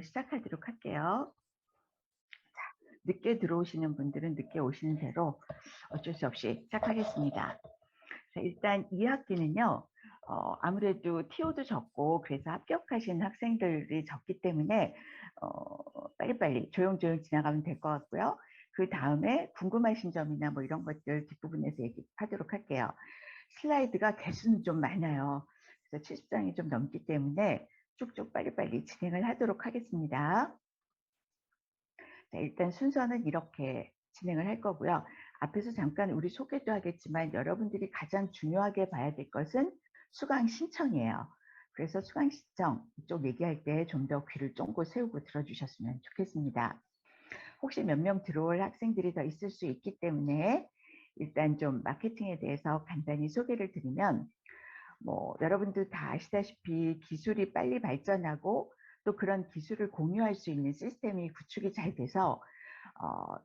시작하도록 할게요. 늦게 들어오시는 분들은 늦게 오시는 대로 어쩔 수 없이 시작하겠습니다. 자, 일단 2학기는요. 아무래도 TO도 적고 그래서 합격하신 학생들이 적기 때문에 빨리빨리 조용조용 지나가면 될 것 같고요. 그 다음에 궁금하신 점이나 뭐 이런 것들 뒷부분에서 얘기하도록 할게요. 슬라이드가 개수는 좀 많아요. 그래서 70장이 좀 넘기 때문에 쭉쭉 빨리빨리 진행을 하도록 하겠습니다. 자, 일단 순서는 이렇게 진행을 할 거고요. 앞에서 잠깐 우리 소개도 하겠지만 여러분들이 가장 중요하게 봐야 될 것은 수강 신청이에요. 그래서 수강 신청 이쪽 얘기할 때 좀 더 귀를 쫑긋 세우고 들어주셨으면 좋겠습니다. 혹시 몇 명 들어올 학생들이 더 있을 수 있기 때문에 일단 좀 마케팅에 대해서 간단히 소개를 드리면, 뭐 여러분들 다 아시다시피 기술이 빨리 발전하고 또 그런 기술을 공유할 수 있는 시스템이 구축이 잘 돼서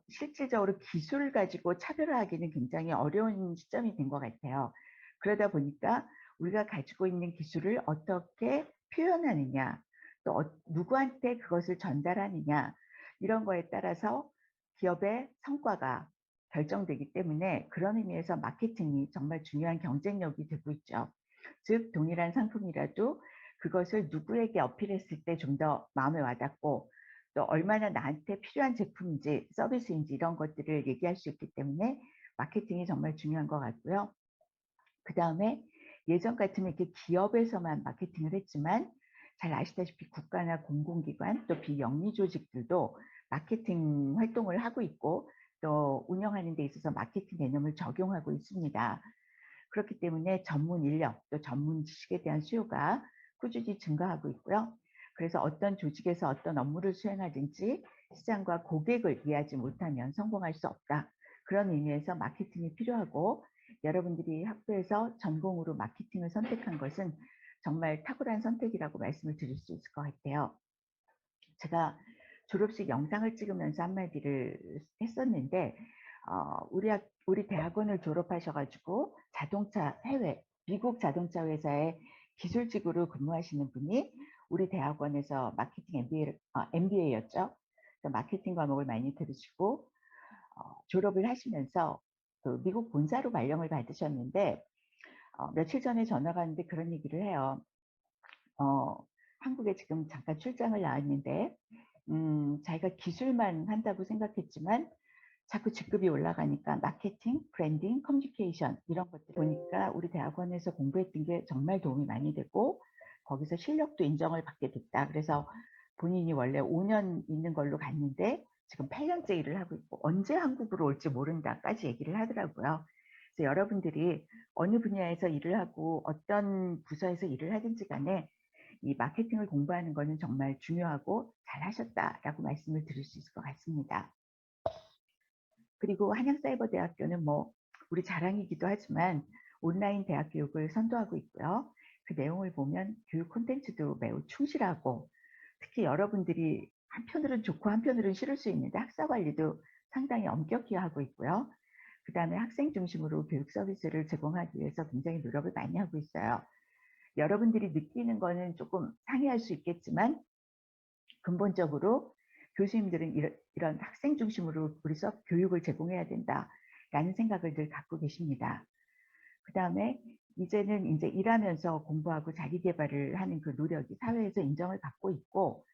실질적으로 기술을 가지고 차별화하기는 굉장히 어려운 시점이 된 것 같아요. 그러다 보니까 우리가 가지고 있는 기술을 어떻게 표현하느냐, 또 누구한테 그것을 전달하느냐, 이런 거에 따라서 기업의 성과가 결정되기 때문에 그런 의미에서 마케팅이 정말 중요한 경쟁력이 되고 있죠. 즉 동일한 상품이라도 그것을 누구에게 어필했을 때 좀 더 마음에 와닿고 또 얼마나 나한테 필요한 제품인지 서비스인지 이런 것들을 얘기할 수 있기 때문에 마케팅이 정말 중요한 것 같고요. 그 다음에 예전 같으면 이렇게 기업에서만 마케팅을 했지만 잘 아시다시피 국가나 공공기관 또 비영리 조직들도 마케팅 활동을 하고 있고 또 운영하는 데 있어서 마케팅 개념을 적용하고 있습니다. 그렇기 때문에 전문 인력 또 전문 지식에 대한 수요가 꾸준히 증가하고 있고요. 그래서 어떤 조직에서 어떤 업무를 수행하든지 시장과 고객을 이해하지 못하면 성공할 수 없다. 그런 의미에서 마케팅이 필요하고 여러분들이 학교에서 전공으로 마케팅을 선택한 것은 정말 탁월한 선택이라고 말씀을 드릴 수 있을 것 같아요. 제가 졸업식 영상을 찍으면서 한마디를 했었는데 우리 대학원을 졸업하셔가지고 자동차 해외 미국 자동차 회사의 기술직으로 근무하시는 분이 우리 대학원에서 마케팅 MBA였죠. 마케팅 과목을 많이 들으시고 졸업을 하시면서 그 미국 본사로 발령을 받으셨는데 며칠 전에 전화가 왔는데 그런 얘기를 해요. 한국에 지금 잠깐 출장을 나왔는데 자기가 기술만 한다고 생각했지만 자꾸 직급이 올라가니까 마케팅, 브랜딩, 커뮤니케이션 이런 것들 보니까 우리 대학원에서 공부했던 게 정말 도움이 많이 되고 거기서 실력도 인정을 받게 됐다. 그래서 본인이 원래 5년 있는 걸로 갔는데 지금 8년째 일을 하고 있고 언제 한국으로 올지 모른다까지 얘기를 하더라고요. 그래서 여러분들이 어느 분야에서 일을 하고 어떤 부서에서 일을 하든지 간에 이 마케팅을 공부하는 것은 정말 중요하고 잘하셨다라고 말씀을 드릴 수 있을 것 같습니다. 그리고 한양사이버대학교는 뭐 우리 자랑이기도 하지만 온라인 대학 교육을 선도하고 있고요. 그 내용을 보면 교육 콘텐츠도 매우 충실하고 특히 여러분들이 한편으로는 좋고 한편으로는 싫을 수 있는데 학사 관리도 상당히 엄격히 하고 있고요. 그 다음에 학생 중심으로 교육 서비스를 제공하기 위해서 굉장히 노력을 많이 하고 있어요. 여러분들이 느끼는 거는 조금 상이할 수 있겠지만 근본적으로 교수님들은 이런 학생 중심으로 우리 수업 교육을 제공해야 된다라는 생각을 늘 갖고 계십니다. 그 다음에 이제는 이제 일하면서 공부하고 자기 개발을 하는 그 노력이 사회에서 인정을 받고 있고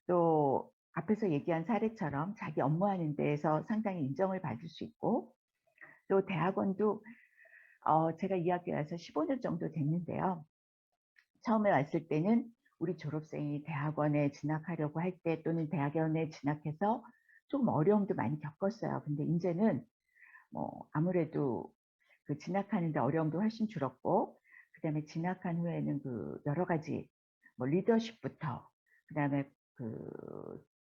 또 앞에서 얘기한 사례처럼 자기 업무하는 데에서 상당히 인정을 받을 수 있고 또 대학원도 제가 이 학교에 와서 15년 정도 됐는데요. 처음에 왔을 때는 우리 졸업생이 대학원에 진학하려고 할 때 또는 대학원에 진학해서 조금 어려움도 많이 겪었어요. 근데 이제는 뭐 아무래도 그 진학하는데 어려움도 훨씬 줄었고 그다음에 진학한 후에는 그 여러 가지 뭐 리더십부터 그다음에 그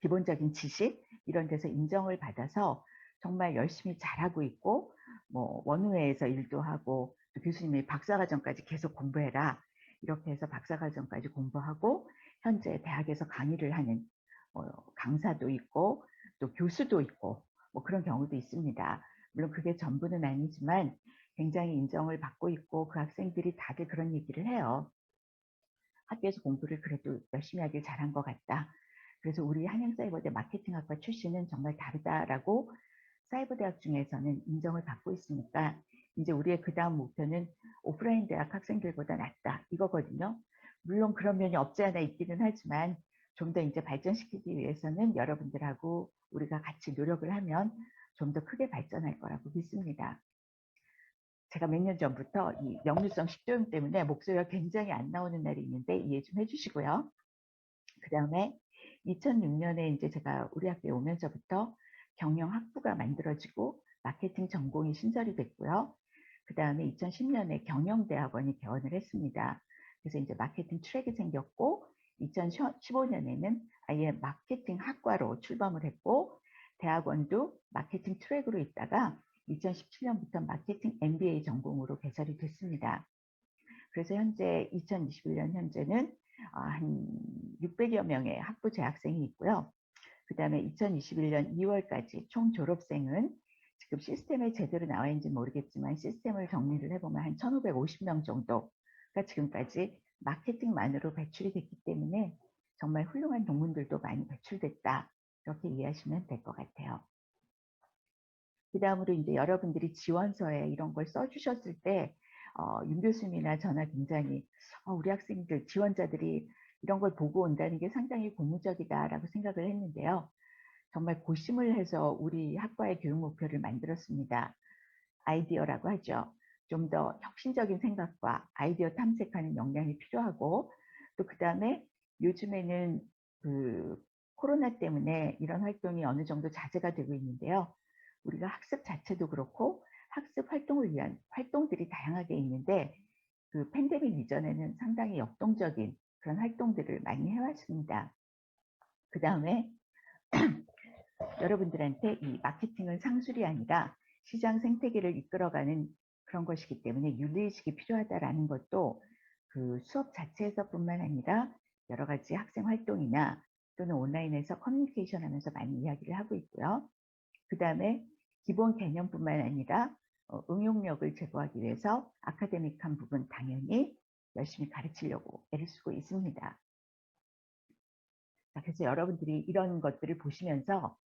기본적인 지식 이런 데서 인정을 받아서 정말 열심히 잘하고 있고 뭐 원우회에서 일도 하고 또 교수님이 박사과정까지 계속 공부해라 이렇게 해서 박사과정까지 공부하고 현재 대학에서 강의를 하는 강사도 있고 또 교수도 있고 뭐 그런 경우도 있습니다. 물론 그게 전부는 아니지만 굉장히 인정을 받고 있고 그 학생들이 다들 그런 얘기를 해요. 학교에서 공부를 그래도 열심히 하길 잘한 것 같다. 그래서 우리 한양사이버대 마케팅학과 출신은 정말 다르다라고 사이버대학 중에서는 인정을 받고 있으니까 이제 우리의 그 다음 목표는 오프라인 대학 학생들보다 낫다 이거거든요. 물론 그런 면이 없지 않아 있기는 하지만 좀 더 이제 발전시키기 위해서는 여러분들하고 우리가 같이 노력을 하면 좀 더 크게 발전할 거라고 믿습니다. 제가 몇 년 전부터 이 역류성 식도염 때문에 목소리가 굉장히 안 나오는 날이 있는데 이해 좀 해주시고요. 그 다음에 2006년에 이제 제가 우리 학교에 오면서부터 경영학부가 만들어지고 마케팅 전공이 신설이 됐고요. 그 다음에 2010년에 경영대학원이 개원을 했습니다. 그래서 이제 마케팅 트랙이 생겼고 2015년에는 아예 마케팅 학과로 출범을 했고 대학원도 마케팅 트랙으로 있다가 2017년부터 마케팅 MBA 전공으로 개설이 됐습니다. 그래서 현재 2021년 현재는 한 600여 명의 학부 재학생이 있고요. 그 다음에 2021년 2월까지 총 졸업생은 지금 시스템에 제대로 나와 있는지 모르겠지만 시스템을 정리를 해보면 한 1550명 정도가 지금까지 마케팅만으로 배출이 됐기 때문에 정말 훌륭한 동문들도 많이 배출됐다. 이렇게 이해하시면 될 것 같아요. 그 다음으로 이제 여러분들이 지원서에 이런 걸 써주셨을 때 윤 교수님이나 저나 굉장히 우리 학생들 지원자들이 이런 걸 보고 온다는 게 상당히 고무적이다라고 생각을 했는데요. 정말 고심을 해서 우리 학과의 교육 목표를 만들었습니다. 아이디어라고 하죠. 좀 더 혁신적인 생각과 아이디어 탐색하는 역량이 필요하고 또 그 다음에 요즘에는 그 코로나 때문에 이런 활동이 어느 정도 자제가 되고 있는데요. 우리가 학습 자체도 그렇고 학습 활동을 위한 활동들이 다양하게 있는데 그 팬데믹 이전에는 상당히 역동적인 그런 활동들을 많이 해왔습니다. 그 다음에 여러분들한테 이 마케팅은 상술이 아니라 시장 생태계를 이끌어가는 그런 것이기 때문에 윤리의식이 필요하다라는 것도 그 수업 자체에서뿐만 아니라 여러 가지 학생 활동이나 또는 온라인에서 커뮤니케이션 하면서 많이 이야기를 하고 있고요. 그 다음에 기본 개념뿐만 아니라 응용력을 제고하기 위해서 아카데믹한 부분 당연히 열심히 가르치려고 애를 쓰고 있습니다. 자, 그래서 여러분들이 이런 것들을 보시면서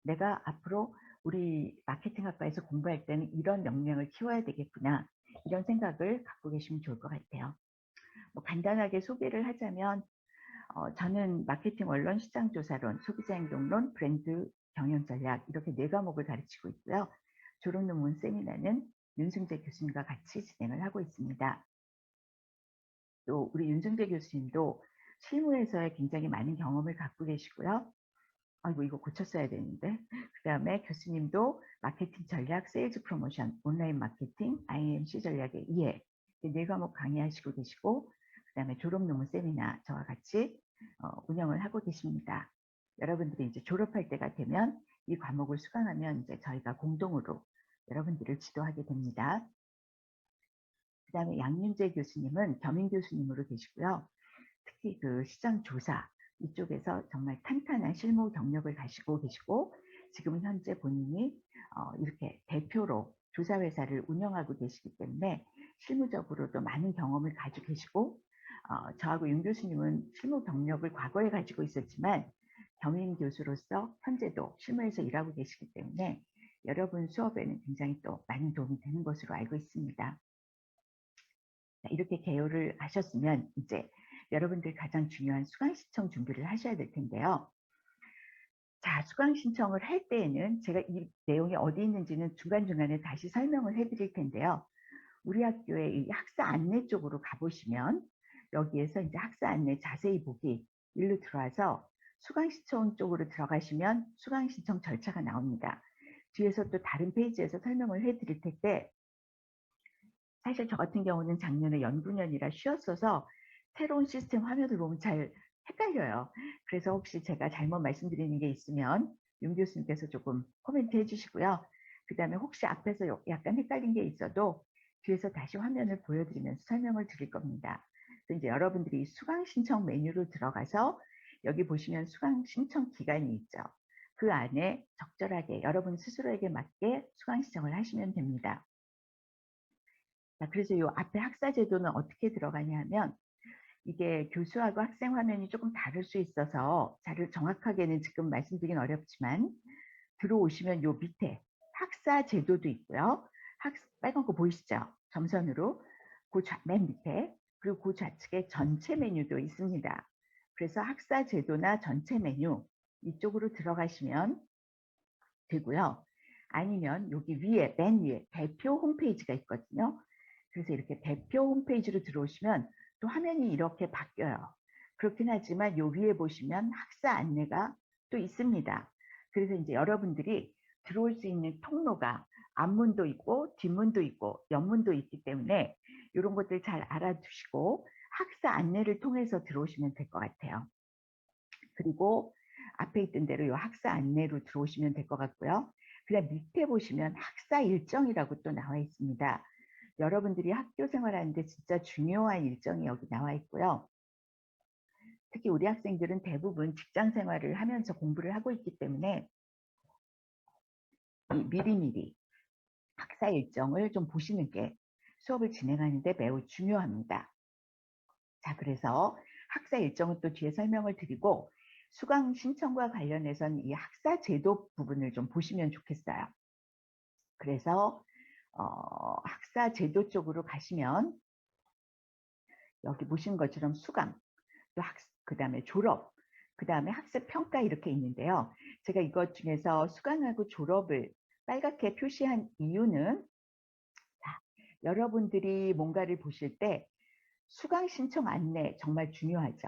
내가 앞으로 우리 마케팅학과에서 공부할 때는 이런 역량을 키워야 되겠구나 이런 생각을 갖고 계시면 좋을 것 같아요. 뭐 간단하게 소개를 하자면 저는 마케팅 원론, 시장조사론, 소비자행동론, 브랜드 경영전략 이렇게 4과목을 가르치고 있고요. 졸업논문 세미나는 윤승재 교수님과 같이 진행을 하고 있습니다. 또 우리 윤승재 교수님도 실무에서의 굉장히 많은 경험을 갖고 계시고요. 아이고 이거 고쳤어야 되는데. 그 다음에 교수님도 마케팅 전략, 세일즈 프로모션, 온라인 마케팅, IMC 전략의 이해 4과목 강의하시고 계시고 그 다음에 졸업논문 세미나 저와 같이 운영을 하고 계십니다. 여러분들이 이제 졸업할 때가 되면 이 과목을 수강하면 이제 저희가 공동으로 여러분들을 지도하게 됩니다. 그 다음에 양윤재 교수님은 겸임 교수님으로 계시고요. 특히 그 시장 조사 이쪽에서 정말 탄탄한 실무 경력을 가지고 계시고 지금 현재 본인이 이렇게 대표로 조사회사를 운영하고 계시기 때문에 실무적으로도 많은 경험을 가지고 계시고 저하고 윤 교수님은 실무 경력을 과거에 가지고 있었지만 겸임 교수로서 현재도 실무에서 일하고 계시기 때문에 여러분 수업에는 굉장히 또 많은 도움이 되는 것으로 알고 있습니다. 이렇게 개요를 하셨으면 이제 여러분들 가장 중요한 수강 신청 준비를 하셔야 될 텐데요. 자, 수강 신청을 할 때에는 제가 이 내용이 어디 있는지는 중간중간에 다시 설명을 해드릴 텐데요. 우리 학교의 이 학사 안내 쪽으로 가보시면 여기에서 이제 학사 안내 자세히 보기 일로 들어와서 수강 신청 쪽으로 들어가시면 수강 신청 절차가 나옵니다. 뒤에서 또 다른 페이지에서 설명을 해드릴 텐데 사실 저 같은 경우는 작년에 연구년이라 쉬었어서 새로운 시스템 화면을 보면 잘 헷갈려요. 그래서 혹시 제가 잘못 말씀드리는 게 있으면 윤 교수님께서 조금 코멘트 해주시고요. 그 다음에 혹시 앞에서 약간 헷갈린 게 있어도 뒤에서 다시 화면을 보여드리면서 설명을 드릴 겁니다. 그래서 이제 여러분들이 수강 신청 메뉴로 들어가서 여기 보시면 수강 신청 기간이 있죠. 그 안에 적절하게 여러분 스스로에게 맞게 수강 신청을 하시면 됩니다. 자, 그래서 이 앞에 학사 제도는 어떻게 들어가냐 하면 이게 교수하고 학생 화면이 조금 다를 수 있어서 잘 정확하게는 지금 말씀드리긴 어렵지만 들어오시면 요 밑에 학사 제도도 있고요. 빨간 거 보이시죠? 점선으로 맨 밑에 그리고 그 좌측에 전체 메뉴도 있습니다. 그래서 학사 제도나 전체 메뉴 이쪽으로 들어가시면 되고요. 아니면 여기 위에 맨 위에 대표 홈페이지가 있거든요. 그래서 이렇게 대표 홈페이지로 들어오시면 또 화면이 이렇게 바뀌어요. 그렇긴 하지만 요 위에 보시면 학사 안내가 또 있습니다. 그래서 이제 여러분들이 들어올 수 있는 통로가 앞문도 있고 뒷문도 있고 옆문도 있기 때문에 이런 것들 잘 알아두시고 학사 안내를 통해서 들어오시면 될 것 같아요. 그리고 앞에 있던 대로 이 학사 안내로 들어오시면 될 것 같고요. 그다음 밑에 보시면 학사 일정이라고 또 나와 있습니다. 여러분들이 학교 생활하는데 진짜 중요한 일정이 여기 나와 있고요. 특히 우리 학생들은 대부분 직장 생활을 하면서 공부를 하고 있기 때문에 미리미리 학사 일정을 좀 보시는 게 수업을 진행하는 데 매우 중요합니다. 자, 그래서 학사 일정은 또 뒤에 설명을 드리고 수강 신청과 관련해서는 이 학사 제도 부분을 좀 보시면 좋겠어요. 그래서 학사 제도 쪽으로 가시면 여기 보신 것처럼 수강, 또 그다음에 졸업, 그다음에 학습 평가 이렇게 있는데요. 제가 이것 중에서 수강하고 졸업을 빨갛게 표시한 이유는 여러분들이 뭔가를 보실 때 수강 신청 안내 정말 중요하죠.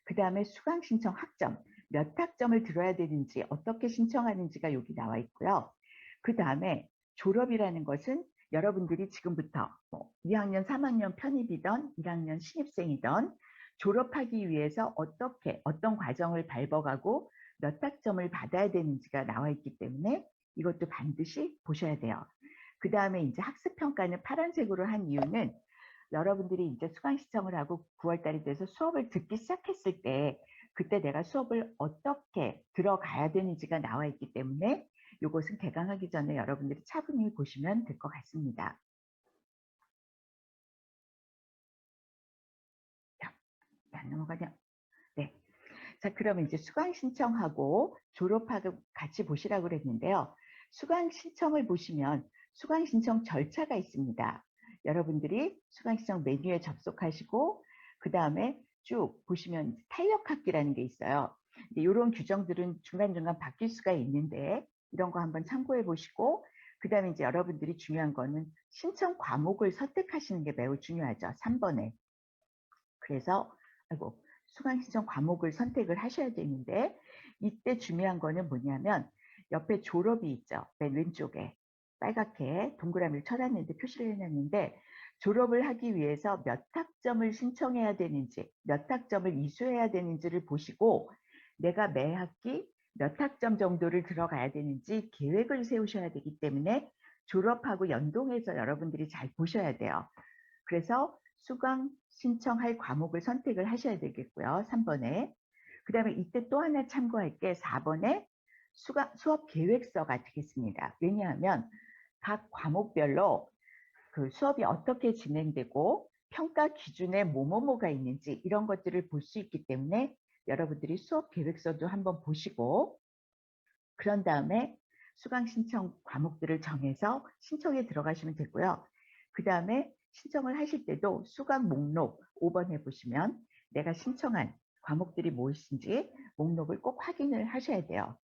그다음에 수강 신청 학점, 몇 학점을 들어야 되는지 어떻게 신청하는지가 여기 나와 있고요. 그다음에 졸업이라는 것은 여러분들이 지금부터 2학년, 3학년 편입이던 1학년 신입생이던 졸업하기 위해서 어떤 과정을 밟아가고 몇 학점을 받아야 되는지가 나와 있기 때문에 이것도 반드시 보셔야 돼요. 그 다음에 이제 학습평가는 파란색으로 한 이유는 여러분들이 이제 수강 신청을 하고 9월 달이 돼서 수업을 듣기 시작했을 때 그때 내가 수업을 어떻게 들어가야 되는지가 나와 있기 때문에 이것은 개강하기 전에 여러분들이 차분히 보시면 될 것 같습니다. 자, 안 넘어가냐? 네. 자, 그러면 이제 수강 신청하고 졸업하고 같이 보시라고 그랬는데요. 수강 신청을 보시면 수강 신청 절차가 있습니다. 여러분들이 수강 신청 메뉴에 접속하시고 그 다음에 쭉 보시면 탄력학기라는 게 있어요. 이런 규정들은 중간중간 바뀔 수가 있는데 이런 거 한번 참고해 보시고 그 다음에 이제 여러분들이 중요한 거는 신청 과목을 선택하시는 게 매우 중요하죠. 3번에. 그래서 수강 신청 과목을 선택을 하셔야 되는데 이때 중요한 거는 뭐냐면 옆에 졸업이 있죠. 맨 왼쪽에 빨갛게 동그라미를 쳐놨는데 표시를 해놨는데 졸업을 하기 위해서 몇 학점을 신청해야 되는지 몇 학점을 이수해야 되는지를 보시고 내가 매 학기 몇 학점 정도를 들어가야 되는지 계획을 세우셔야 되기 때문에 졸업하고 연동해서 여러분들이 잘 보셔야 돼요. 그래서 수강 신청할 과목을 선택을 하셔야 되겠고요. 3번에. 그 다음에 이때 또 하나 참고할 게 4번에 수업 계획서가 되겠습니다. 왜냐하면 각 과목별로 그 수업이 어떻게 진행되고 평가 기준에 뭐뭐뭐가 있는지 이런 것들을 볼 수 있기 때문에 여러분들이 수업 계획서도 한번 보시고 그런 다음에 수강 신청 과목들을 정해서 신청에 들어가시면 되고요. 그 다음에 신청을 하실 때도 수강 목록 5번에 보시면 내가 신청한 과목들이 무엇인지 목록을 꼭 확인을 하셔야 돼요.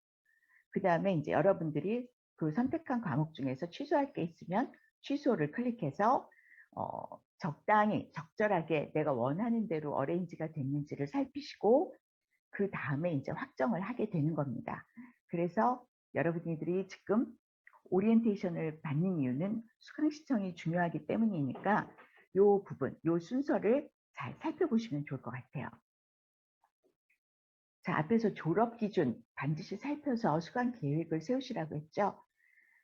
그 다음에 이제 여러분들이 그 선택한 과목 중에서 취소할 게 있으면 취소를 클릭해서 적당히 적절하게 내가 원하는 대로 어레인지가 됐는지를 살피시고 그 다음에 이제 확정을 하게 되는 겁니다. 그래서 여러분들이 지금 오리엔테이션을 받는 이유는 수강 신청이 중요하기 때문이니까 이 부분, 이 순서를 잘 살펴보시면 좋을 것 같아요. 자, 앞에서 졸업 기준 반드시 살펴서 수강 계획을 세우시라고 했죠.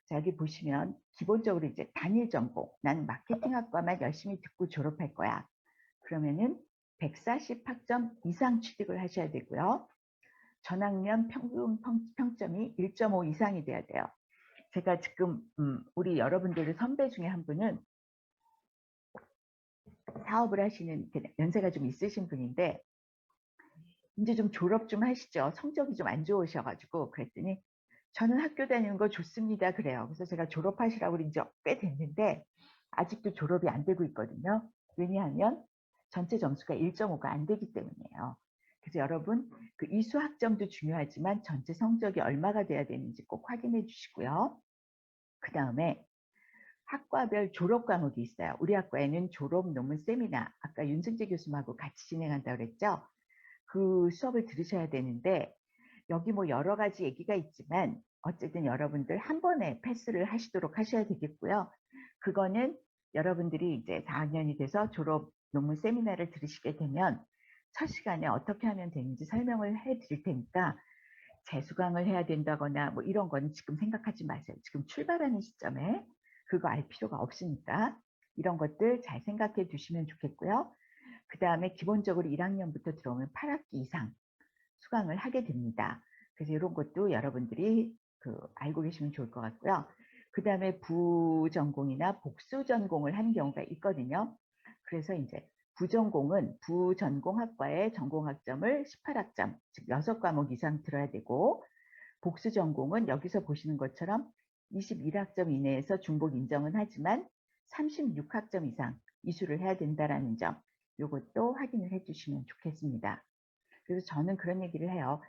자, 여기 보시면 기본적으로 이제 단일 전공, 난 마케팅학과만 열심히 듣고 졸업할 거야. 그러면은 140학점 이상 취득을 하셔야 되고요. 전학년 평균 평점이 1.5 이상이 돼야 돼요. 제가 지금 우리 여러분들의 선배 중에 한 분은 사업을 하시는 연세가 좀 있으신 분인데 이제 좀 졸업 좀 하시죠. 성적이 좀 안 좋으셔가지고 그랬더니 저는 학교 다니는 거 좋습니다. 그래요. 그래서 제가 졸업하시라고 그런 지 꽤 됐는데 아직도 졸업이 안 되고 있거든요. 왜냐하면 전체 점수가 1.5가 안 되기 때문이에요. 그래서 여러분 그 이수 학점도 중요하지만 전체 성적이 얼마가 돼야 되는지 꼭 확인해 주시고요. 그 다음에 학과별 졸업 과목이 있어요. 우리 학과에는 졸업 논문 세미나 아까 윤승재 교수님하고 같이 진행한다고 그랬죠. 그 수업을 들으셔야 되는데 여기 뭐 여러 가지 얘기가 있지만 어쨌든 여러분들 한 번에 패스를 하시도록 하셔야 되겠고요. 그거는 여러분들이 이제 4학년이 돼서 졸업 논문 세미나를 들으시게 되면 첫 시간에 어떻게 하면 되는지 설명을 해 드릴 테니까 재수강을 해야 된다거나 뭐 이런 거는 지금 생각하지 마세요. 지금 출발하는 시점에 그거 알 필요가 없으니까 이런 것들 잘 생각해 두시면 좋겠고요. 그 다음에 기본적으로 1학년부터 들어오면 8학기 이상 수강을 하게 됩니다. 그래서 이런 것도 여러분들이 알고 계시면 좋을 것 같고요. 그 다음에 부전공이나 복수전공을 하는 경우가 있거든요. 그래서 이제 부전공은 부전공학과의 전공학점을 18학점, 즉 6과목 이상 들어야 되고 복수전공은 여기서 보시는 것처럼 21학점 이내에서 중복 인정은 하지만 36학점 이상 이수를 해야 된다는 점 이것도 확인을 해주시면 좋겠습니다. 그래서 저는 그런 얘기를 해요.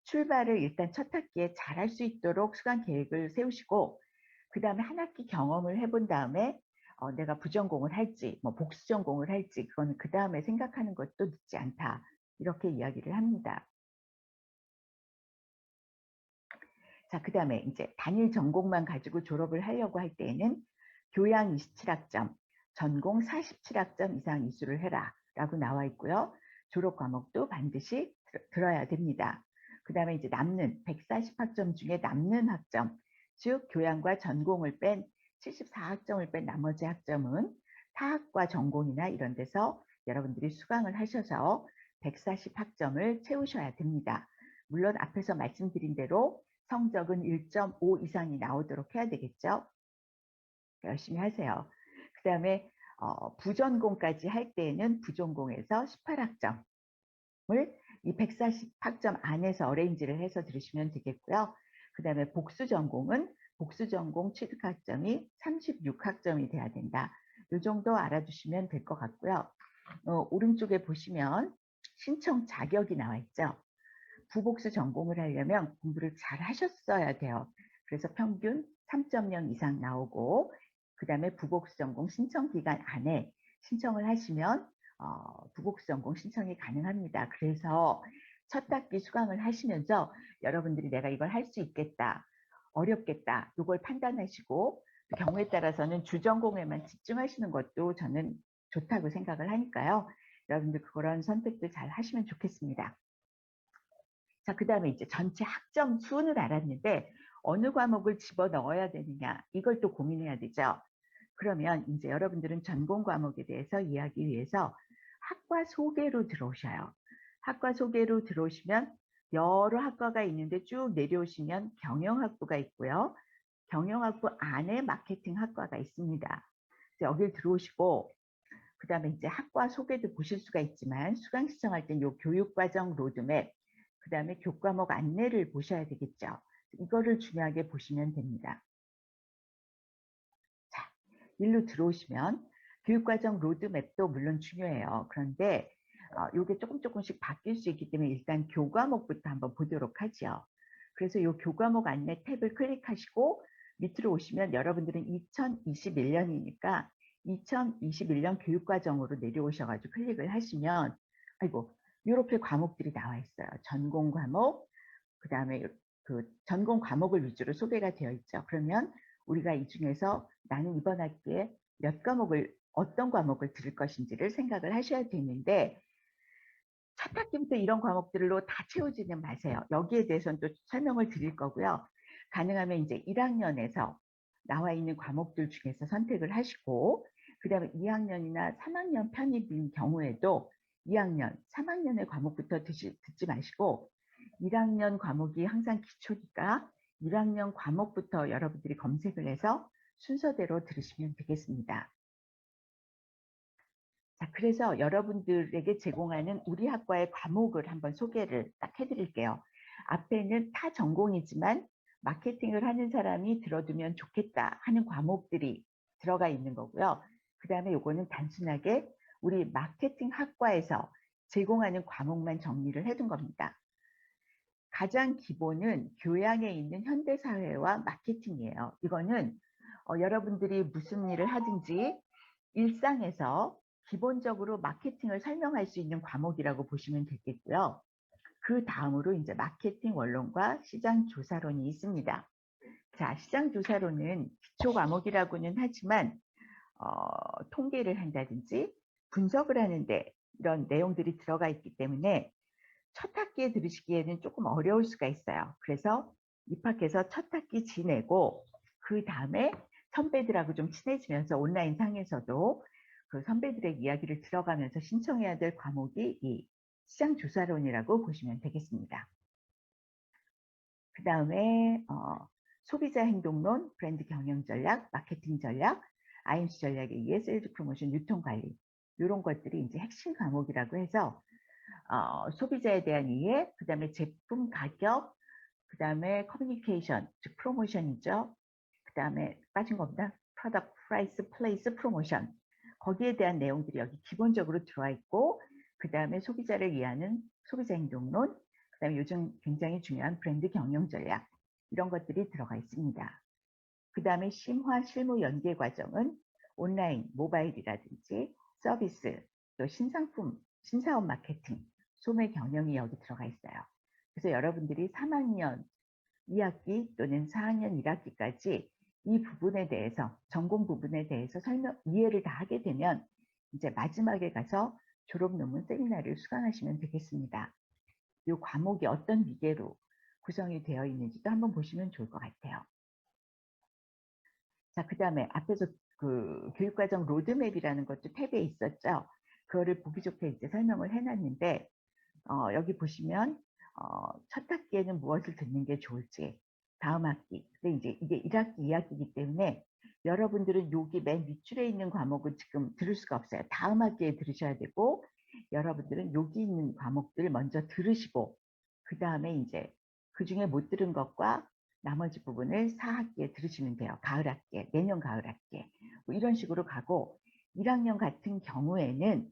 출발을 일단 첫 학기에 잘할 수 있도록 수강 계획을 세우시고 그 다음에 한 학기 경험을 해본 다음에 내가 부전공을 할지 뭐 복수전공을 할지 그거는 그 다음에 생각하는 것도 늦지 않다. 이렇게 이야기를 합니다. 자, 그 다음에 이제 단일 전공만 가지고 졸업을 하려고 할 때에는 교양 27학점, 전공 47학점 이상 이수를 해라 라고 나와 있고요. 졸업 과목도 반드시 들어야 됩니다. 그 다음에 이제 남는 140학점 중에 남는 학점, 즉 교양과 전공을 뺀 74학점을 뺀 나머지 학점은 타학과 전공이나 이런 데서 여러분들이 수강을 하셔서 140학점을 채우셔야 됩니다. 물론 앞에서 말씀드린 대로 성적은 1.5 이상이 나오도록 해야 되겠죠. 열심히 하세요. 그 다음에 부전공까지 할 때에는 부전공에서 18학점을 이 140학점 안에서 어레인지를 해서 들으시면 되겠고요. 그 다음에 복수전공은 복수전공 취득학점이 36학점이 돼야 된다. 이 정도 알아두시면 될 것 같고요. 오른쪽에 보시면 신청 자격이 나와 있죠. 부복수 전공을 하려면 공부를 잘 하셨어야 돼요. 그래서 평균 3.0 이상 나오고 그 다음에 부복수 전공 신청 기간 안에 신청을 하시면 부복수 전공 신청이 가능합니다. 그래서 첫 학기 수강을 하시면서 여러분들이 내가 이걸 할 수 있겠다, 어렵겠다 이걸 판단하시고 경우에 따라서는 주전공에만 집중하시는 것도 저는 좋다고 생각을 하니까요. 여러분들 그런 선택도 잘 하시면 좋겠습니다. 자, 그 다음에 이제 전체 학점 수는 알았는데 어느 과목을 집어 넣어야 되느냐 이걸 또 고민해야 되죠. 그러면 이제 여러분들은 전공 과목에 대해서 이해하기 위해서 학과 소개로 들어오셔요. 학과 소개로 들어오시면 여러 학과가 있는데 쭉 내려오시면 경영학부가 있고요. 경영학부 안에 마케팅 학과가 있습니다. 여길 들어오시고 그 다음에 이제 학과 소개도 보실 수가 있지만 수강 신청할 땐 요 교육과정 로드맵 그 다음에 교과목 안내를 보셔야 되겠죠. 이거를 중요하게 보시면 됩니다. 자, 일로 들어오시면 교육과정 로드맵도 물론 중요해요. 그런데 이게 조금씩 바뀔 수 있기 때문에 일단 교과목부터 한번 보도록 하죠. 그래서 이 교과목 안내 탭을 클릭하시고 밑으로 오시면 여러분들은 2021년이니까 2021년 교육과정으로 내려오셔가지고 클릭을 하시면 아이고 이렇게 과목들이 나와 있어요. 전공 과목, 그 다음에 그 전공 과목을 위주로 소개가 되어 있죠. 그러면 우리가 이 중에서 나는 이번 학기에 몇 과목을 어떤 과목을 들을 것인지를 생각을 하셔야 되는데 첫 학기부터 이런 과목들로 다 채우지는 마세요. 여기에 대해서는 또 설명을 드릴 거고요. 가능하면 이제 1학년에서 나와 있는 과목들 중에서 선택을 하시고 그 다음에 2학년이나 3학년 편입인 경우에도 2학년, 3학년의 과목부터 듣지 마시고 1학년 과목이 항상 기초니까 1학년 과목부터 여러분들이 검색을 해서 순서대로 들으시면 되겠습니다. 자, 그래서 여러분들에게 제공하는 우리 학과의 과목을 한번 소개를 딱 해드릴게요. 앞에는 타 전공이지만 마케팅을 하는 사람이 들어두면 좋겠다 하는 과목들이 들어가 있는 거고요. 그 다음에 요거는 단순하게 우리 마케팅 학과에서 제공하는 과목만 정리를 해둔 겁니다. 가장 기본은 교양에 있는 현대사회와 마케팅이에요. 이거는 여러분들이 무슨 일을 하든지 일상에서 기본적으로 마케팅을 설명할 수 있는 과목이라고 보시면 되겠고요. 그 다음으로 이제 마케팅 원론과 시장 조사론이 있습니다. 자, 시장 조사론은 기초 과목이라고는 하지만 통계를 한다든지 분석을 하는데 이런 내용들이 들어가 있기 때문에 첫 학기에 들으시기에는 조금 어려울 수가 있어요. 그래서 입학해서 첫 학기 지내고 그 다음에 선배들하고 좀 친해지면서 온라인 상에서도 그 선배들의 이야기를 들어가면서 신청해야 될 과목이 이 시장조사론이라고 보시면 되겠습니다. 그 다음에 소비자 행동론, 브랜드 경영 전략, 마케팅 전략, IMC 전략에 의해 세일즈 프로모션, 유통 관리 이런 것들이 이제 핵심 과목이라고 해서 소비자에 대한 이해, 그 다음에 제품 가격, 그 다음에 커뮤니케이션, 즉 프로모션이죠. 그 다음에 빠진 겁니다. 프로덕트, 프라이스, 플레이스, 프로모션. 거기에 대한 내용들이 여기 기본적으로 들어와 있고, 그 다음에 소비자를 위하는 소비자 행동론, 그 다음에 요즘 굉장히 중요한 브랜드 경영 전략, 이런 것들이 들어가 있습니다. 그 다음에 심화 실무 연계 과정은 온라인, 모바일이라든지 서비스, 또 신상품, 신사업 마케팅, 소매 경영이 여기 들어가 있어요. 그래서 여러분들이 3학년 2학기 또는 4학년 1학기까지 이 부분에 대해서, 전공 부분에 대해서 이해를 다 하게 되면 이제 마지막에 가서 졸업 논문 세미나를 수강하시면 되겠습니다. 이 과목이 어떤 위계로 구성이 되어 있는지도 한번 보시면 좋을 것 같아요. 자, 그 다음에 앞에서 그 교육과정 로드맵이라는 것도 탭에 있었죠. 그거를 보기 좋게 이제 설명을 해놨는데, 여기 보시면, 첫 학기에는 무엇을 듣는 게 좋을지, 다음 학기, 근데 이제 이게 1학기, 2학기이기 때문에 여러분들은 여기 맨 밑줄에 있는 과목은 지금 들을 수가 없어요. 다음 학기에 들으셔야 되고, 여러분들은 여기 있는 과목들을 먼저 들으시고, 그 다음에 이제 그 중에 못 들은 것과 나머지 부분을 4학기에 들으시면 돼요. 가을 학기에, 내년 가을 학기에. 뭐 이런 식으로 가고, 1학년 같은 경우에는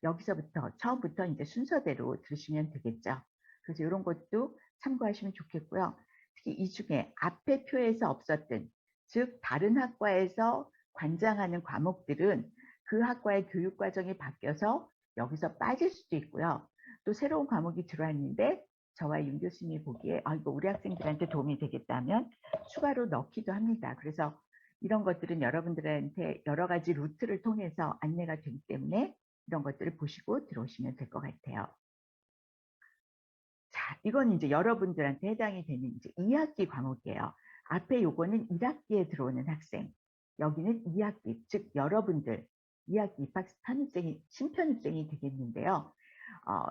여기서부터 처음부터 이제 순서대로 들으시면 되겠죠. 그래서 이런 것도 참고하시면 좋겠고요. 특히 이 중에 앞에 표에서 없었던, 즉 다른 학과에서 관장하는 과목들은 그 학과의 교육 과정이 바뀌어서 여기서 빠질 수도 있고요. 또 새로운 과목이 들어왔는데 저와 윤 교수님이 보기에 이거 우리 학생들한테 도움이 되겠다면 추가로 넣기도 합니다. 그래서 이런 것들은 여러분들한테 여러 가지 루트를 통해서 안내가 되기 때문에 이런 것들을 보시고 들어오시면 될 것 같아요. 자, 이건 이제 여러분들한테 해당이 되는 이제 2학기 과목이에요. 앞에 요거는 1학기에 들어오는 학생, 여기는 2학기, 즉 여러분들 2학기 입학 편입생이 신편입생이 되겠는데요.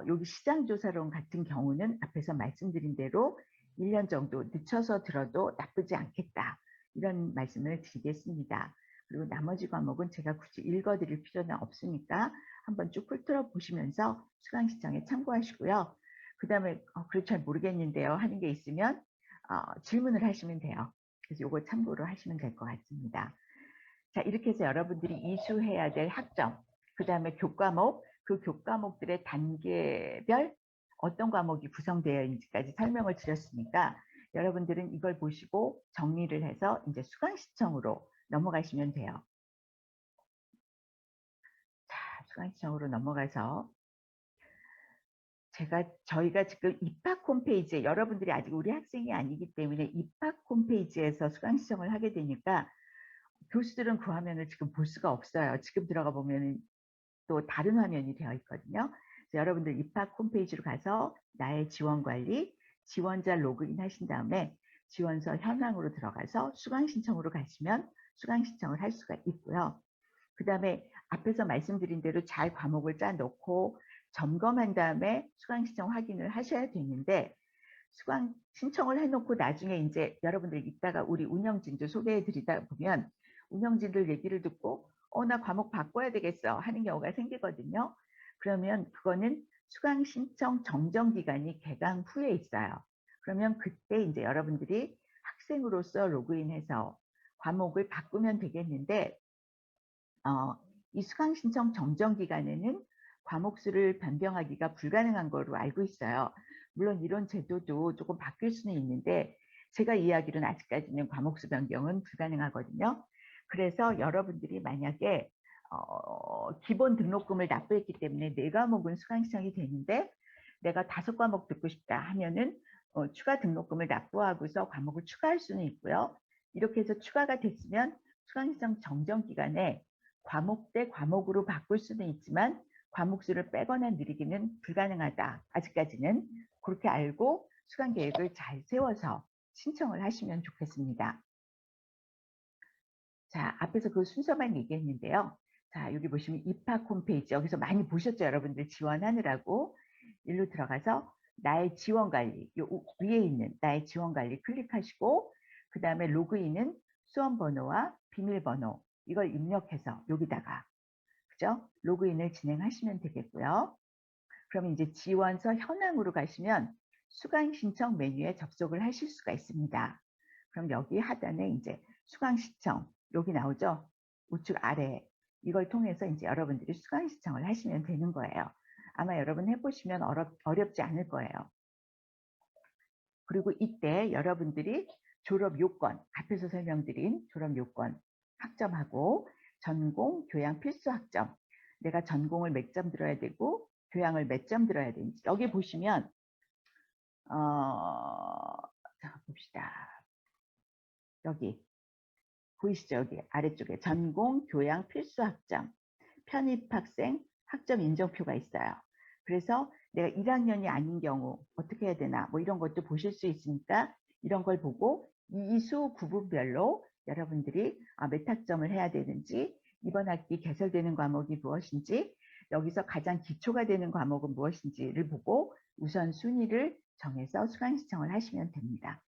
여기 시장조사론 같은 경우는 앞에서 말씀드린 대로 1년 정도 늦춰서 들어도 나쁘지 않겠다. 이런 말씀을 드리겠습니다. 그리고 나머지 과목은 제가 굳이 읽어드릴 필요는 없으니까 한번 쭉 훑어 보시면서 수강 신청에 참고하시고요. 그 다음에 그걸 잘 모르겠는데요 하는 게 있으면 질문을 하시면 돼요. 그래서 이거 참고로 하시면 될 것 같습니다. 자, 이렇게 해서 여러분들이 이수해야 될 학점, 그 다음에 교과목, 그 교과목들의 단계별 어떤 과목이 구성되어 있는지까지 설명을 드렸으니까 여러분들은 이걸 보시고 정리를 해서 이제 수강 신청으로 넘어가시면 돼요. 자, 수강 신청으로 넘어가서 저희가 지금 입학 홈페이지에 여러분들이 아직 우리 학생이 아니기 때문에 입학 홈페이지에서 수강 신청을 하게 되니까 교수들은 그 화면을 지금 볼 수가 없어요. 지금 들어가 보면 또 다른 화면이 되어 있거든요. 그래서 여러분들 입학 홈페이지로 가서 나의 지원관리, 지원자 로그인 하신 다음에 지원서 현황으로 들어가서 수강 신청으로 가시면 수강 신청을 할 수가 있고요. 그 다음에 앞에서 말씀드린 대로 잘 과목을 짜놓고 점검한 다음에 수강 신청 확인을 하셔야 되는데 수강 신청을 해놓고 나중에 이제 여러분들 이따가 우리 운영진도 소개해 드리다 보면 운영진들 얘기를 듣고 나 과목 바꿔야 되겠어 하는 경우가 생기거든요. 그러면 그거는 수강 신청 정정 기간이 개강 후에 있어요. 그러면 그때 이제 여러분들이 학생으로서 로그인해서 과목을 바꾸면 되겠는데 이 수강 신청 정정 기간에는 과목 수를 변경하기가 불가능한 거로 알고 있어요. 물론 이런 제도도 조금 바뀔 수는 있는데 제가 이해하기로는 아직까지는 과목 수 변경은 불가능하거든요. 그래서 여러분들이 만약에 기본 등록금을 납부했기 때문에 4과목은 수강 신청이 되는데 내가 5과목 듣고 싶다 하면은 추가 등록금을 납부하고서 과목을 추가할 수는 있고요. 이렇게 해서 추가가 됐으면 수강 신청 정정 기간에 과목 대 과목으로 바꿀 수는 있지만 과목 수를 빼거나 늘리기는 불가능하다. 아직까지는 그렇게 알고 수강 계획을 잘 세워서 신청을 하시면 좋겠습니다. 자, 앞에서 그 순서만 얘기했는데요. 자, 여기 보시면 입학 홈페이지 여기서 많이 보셨죠, 여러분들 지원하느라고. 일로 들어가서 나의 지원 관리, 요 위에 있는 나의 지원 관리 클릭하시고 그 다음에 로그인은 수험 번호와 비밀번호 이걸 입력해서 여기다가 그죠? 로그인을 진행하시면 되겠고요. 그럼 이제 지원서 현황으로 가시면 수강 신청 메뉴에 접속을 하실 수가 있습니다. 그럼 여기 하단에 이제 수강 신청 여기 나오죠? 우측 아래 이걸 통해서 이제 여러분들이 수강 신청을 하시면 되는 거예요. 아마 여러분 해보시면 어렵지 않을 거예요. 그리고 이때 여러분들이 졸업 요건, 앞에서 설명드린 졸업 요건 학점하고 전공, 교양 필수 학점 내가 전공을 몇 점 들어야 되고 교양을 몇 점 들어야 되는지 여기 보시면 자 봅시다. 여기 보이시죠? 여기 아래쪽에 전공, 교양 필수 학점 편입학생 학점 인정표가 있어요. 그래서 내가 1학년이 아닌 경우 어떻게 해야 되나 뭐 이런 것도 보실 수 있으니까 이런 걸 보고 이수 구분별로 여러분들이 몇 학점을 해야 되는지 이번 학기 개설되는 과목이 무엇인지 여기서 가장 기초가 되는 과목은 무엇인지를 보고 우선순위를 정해서 수강 신청을 하시면 됩니다.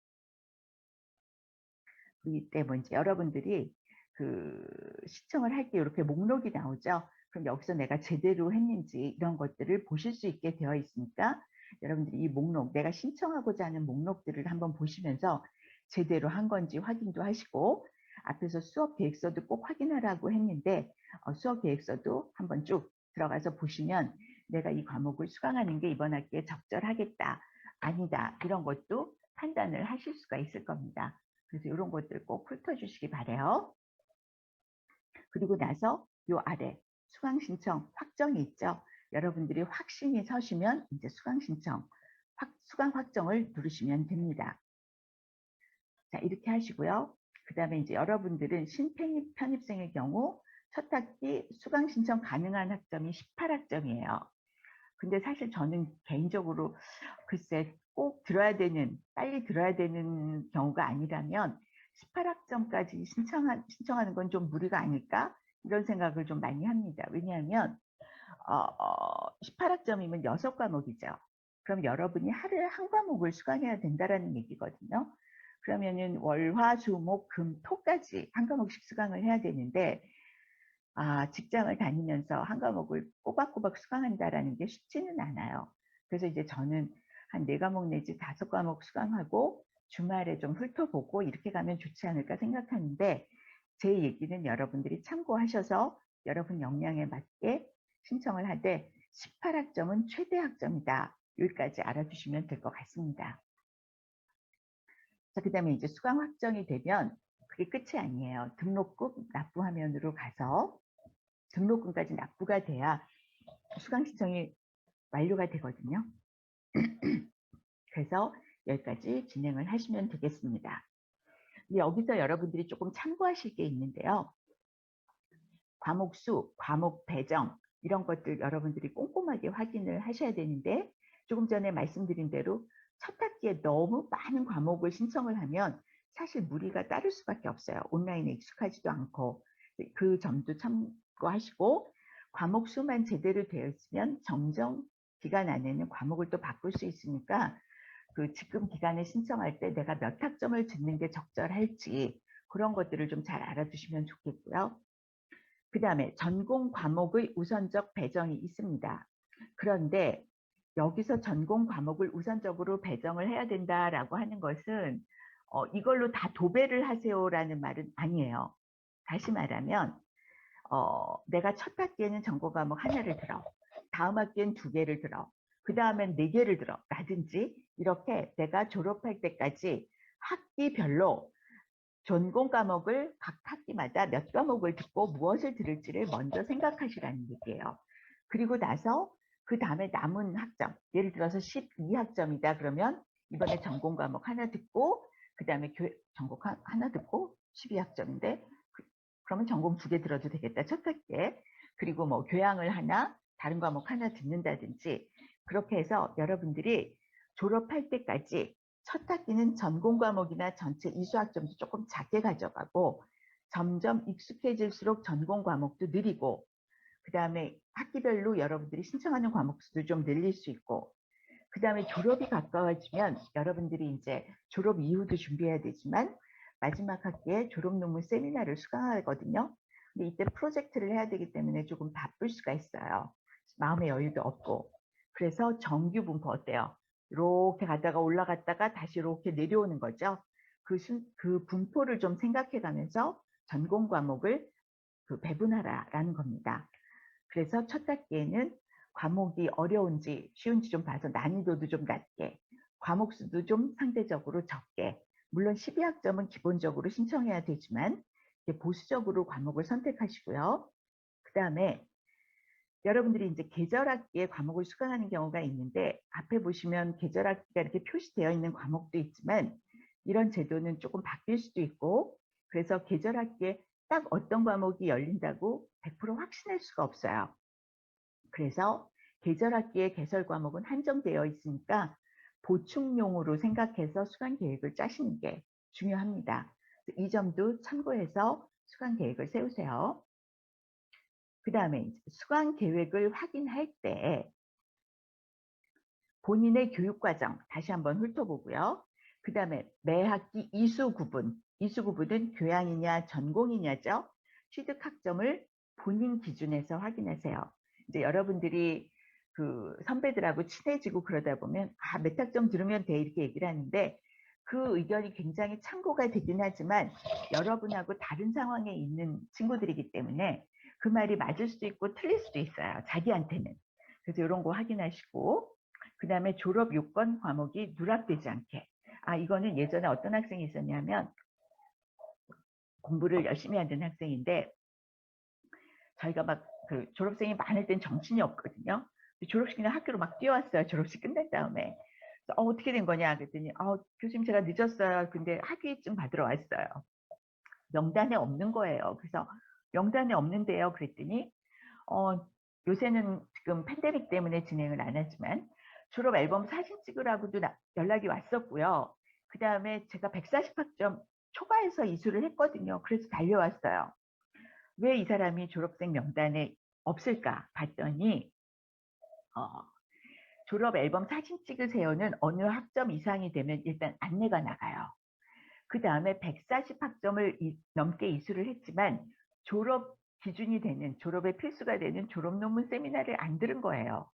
그렇기 때문에 이제 여러분들이 그 신청을 할 때 이렇게 목록이 나오죠. 그럼 여기서 내가 제대로 했는지 이런 것들을 보실 수 있게 되어 있으니까 여러분들이 이 목록, 내가 신청하고자 하는 목록들을 한번 보시면서 제대로 한 건지 확인도 하시고 앞에서 수업 계획서도 꼭 확인하라고 했는데 수업 계획서도 한번 쭉 들어가서 보시면 내가 이 과목을 수강하는 게 이번 학기에 적절하겠다, 아니다 이런 것도 판단을 하실 수가 있을 겁니다. 그래서 이런 것들 꼭 훑어주시기 바래요. 그리고 나서 요 아래 수강 신청 확정이 있죠. 여러분들이 확신이 서시면 이제 수강 신청, 수강 확정을 누르시면 됩니다. 자, 이렇게 하시고요. 그 다음에 이제 여러분들은 신편입 편입생의 경우 첫 학기 수강 신청 가능한 학점이 18학점이에요. 근데 사실 저는 개인적으로 글쎄 꼭 들어야 되는, 빨리 들어야 되는 경우가 아니라면 18학점까지 신청하는 건 좀 무리가 아닐까? 이런 생각을 좀 많이 합니다. 왜냐하면 18학점이면 6과목이죠. 그럼 여러분이 하루에 한 과목을 수강해야 된다라는 얘기거든요. 그러면은 월, 화, 수, 목, 금, 토까지 한 과목씩 수강을 해야 되는데 직장을 다니면서 한 과목을 꼬박꼬박 수강한다라는 게 쉽지는 않아요. 그래서 이제 저는 한 4과목 내지 5과목 수강하고 주말에 좀 훑어보고 이렇게 가면 좋지 않을까 생각하는데 제 얘기는 여러분들이 참고하셔서 여러분 역량에 맞게 신청을 하되 18학점은 최대 학점이다. 여기까지 알아두시면 될 것 같습니다. 자, 그 다음에 이제 수강 확정이 되면 그게 끝이 아니에요. 등록금 납부 화면으로 가서 등록금까지 납부가 돼야 수강 신청이 완료가 되거든요. 그래서 여기까지 진행을 하시면 되겠습니다. 여기서 여러분들이 조금 참고하실 게 있는데요. 과목 수, 과목 배정 이런 것들 여러분들이 꼼꼼하게 확인을 하셔야 되는데 조금 전에 말씀드린 대로 첫 학기에 너무 많은 과목을 신청을 하면 사실 무리가 따를 수밖에 없어요. 온라인에 익숙하지도 않고 그 점도 참고하시고 과목 수만 제대로 되어 있으면 정정 기간 안에는 과목을 또 바꿀 수 있으니까 그 지금 기간에 신청할 때 내가 몇 학점을 듣는 게 적절할지 그런 것들을 좀 잘 알아두시면 좋겠고요. 그다음에 전공 과목의 우선적 배정이 있습니다. 그런데 여기서 전공 과목을 우선적으로 배정을 해야 된다라고 하는 것은 이걸로 다 도배를 하세요라는 말은 아니에요. 다시 말하면 내가 첫 학기에는 전공 과목 하나를 들어, 다음 학기엔 두 개를 들어, 그 다음엔 네 개를 들어 라든지 이렇게 내가 졸업할 때까지 학기별로 전공 과목을 각 학기마다 몇 과목을 듣고 무엇을 들을지를 먼저 생각하시라는 얘기예요. 그리고 나서 그 다음에 남은 학점, 예를 들어서 12학점이다 그러면 이번에 전공 과목 하나 듣고 그 다음에 전공 하나 듣고 12학점인데 그러면 전공 두 개 들어도 되겠다 첫 학기에. 그리고 뭐 교양을 하나 다른 과목 하나 듣는다든지 그렇게 해서 여러분들이 졸업할 때까지 첫 학기는 전공 과목이나 전체 이수학점도 조금 작게 가져가고 점점 익숙해질수록 전공 과목도 늘리고 그 다음에 학기별로 여러분들이 신청하는 과목 수도 좀 늘릴 수 있고 그 다음에 졸업이 가까워지면 여러분들이 이제 졸업 이후도 준비해야 되지만 마지막 학기에 졸업 논문 세미나를 수강하거든요. 근데 이때 프로젝트를 해야 되기 때문에 조금 바쁠 수가 있어요. 마음의 여유도 없고. 그래서 정규 분포 어때요? 이렇게 가다가 올라갔다가 다시 이렇게 내려오는 거죠. 그 분포를 좀 생각해 가면서 전공 과목을 배분하라라는 겁니다. 그래서 첫 학기에는 과목이 어려운지 쉬운지 좀 봐서 난이도도 좀 낮게, 과목 수도 좀 상대적으로 적게, 물론 12학점은 기본적으로 신청해야 되지만 보수적으로 과목을 선택하시고요. 그 다음에 여러분들이 이제 계절학기에 과목을 수강하는 경우가 있는데 앞에 보시면 계절학기가 이렇게 표시되어 있는 과목도 있지만 이런 제도는 조금 바뀔 수도 있고 그래서 계절학기에 딱 어떤 과목이 열린다고 100% 확신할 수가 없어요. 그래서 계절학기의 개설 과목은 한정되어 있으니까 보충용으로 생각해서 수강 계획을 짜시는 게 중요합니다. 이 점도 참고해서 수강 계획을 세우세요. 그 다음에 수강 계획을 확인할 때 본인의 교육과정 다시 한번 훑어보고요. 그 다음에 매 학기 이수 구분은 교양이냐 전공이냐죠. 취득 학점을 본인 기준에서 확인하세요. 이제 여러분들이 그 선배들하고 친해지고 그러다 보면 몇 학점 들으면 돼 이렇게 얘기를 하는데 그 의견이 굉장히 참고가 되긴 하지만 여러분하고 다른 상황에 있는 친구들이기 때문에 그 말이 맞을 수도 있고 틀릴 수도 있어요. 자기한테는. 그래서 이런 거 확인하시고 그 다음에 졸업 요건 과목이 누락되지 않게. 이거는 예전에 어떤 학생이 있었냐면 공부를 열심히 하는 학생인데 저희가 막 그 졸업생이 많을 땐 정신이 없거든요. 졸업식이나 학교로 막 뛰어왔어요. 졸업식 끝난 다음에. 어떻게 된 거냐 그랬더니 교수님 제가 늦었어요. 근데 학위증 받으러 왔어요. 명단에 없는 거예요. 그래서 명단에 없는데요. 그랬더니 요새는 지금 팬데믹 때문에 진행을 안 하지만 졸업 앨범 사진 찍으라고도 연락이 왔었고요. 그 다음에 제가 140학점 초과해서 이수를 했거든요. 그래서 달려왔어요. 왜 이 사람이 졸업생 명단에 없을까 봤더니 졸업 앨범 사진 찍으세요는 어느 학점 이상이 되면 일단 안내가 나가요. 그 다음에 140학점을 넘게 이수를 했지만 졸업 기준이 되는 졸업에 필수가 되는 졸업 논문 세미나를 안 들은 거예요.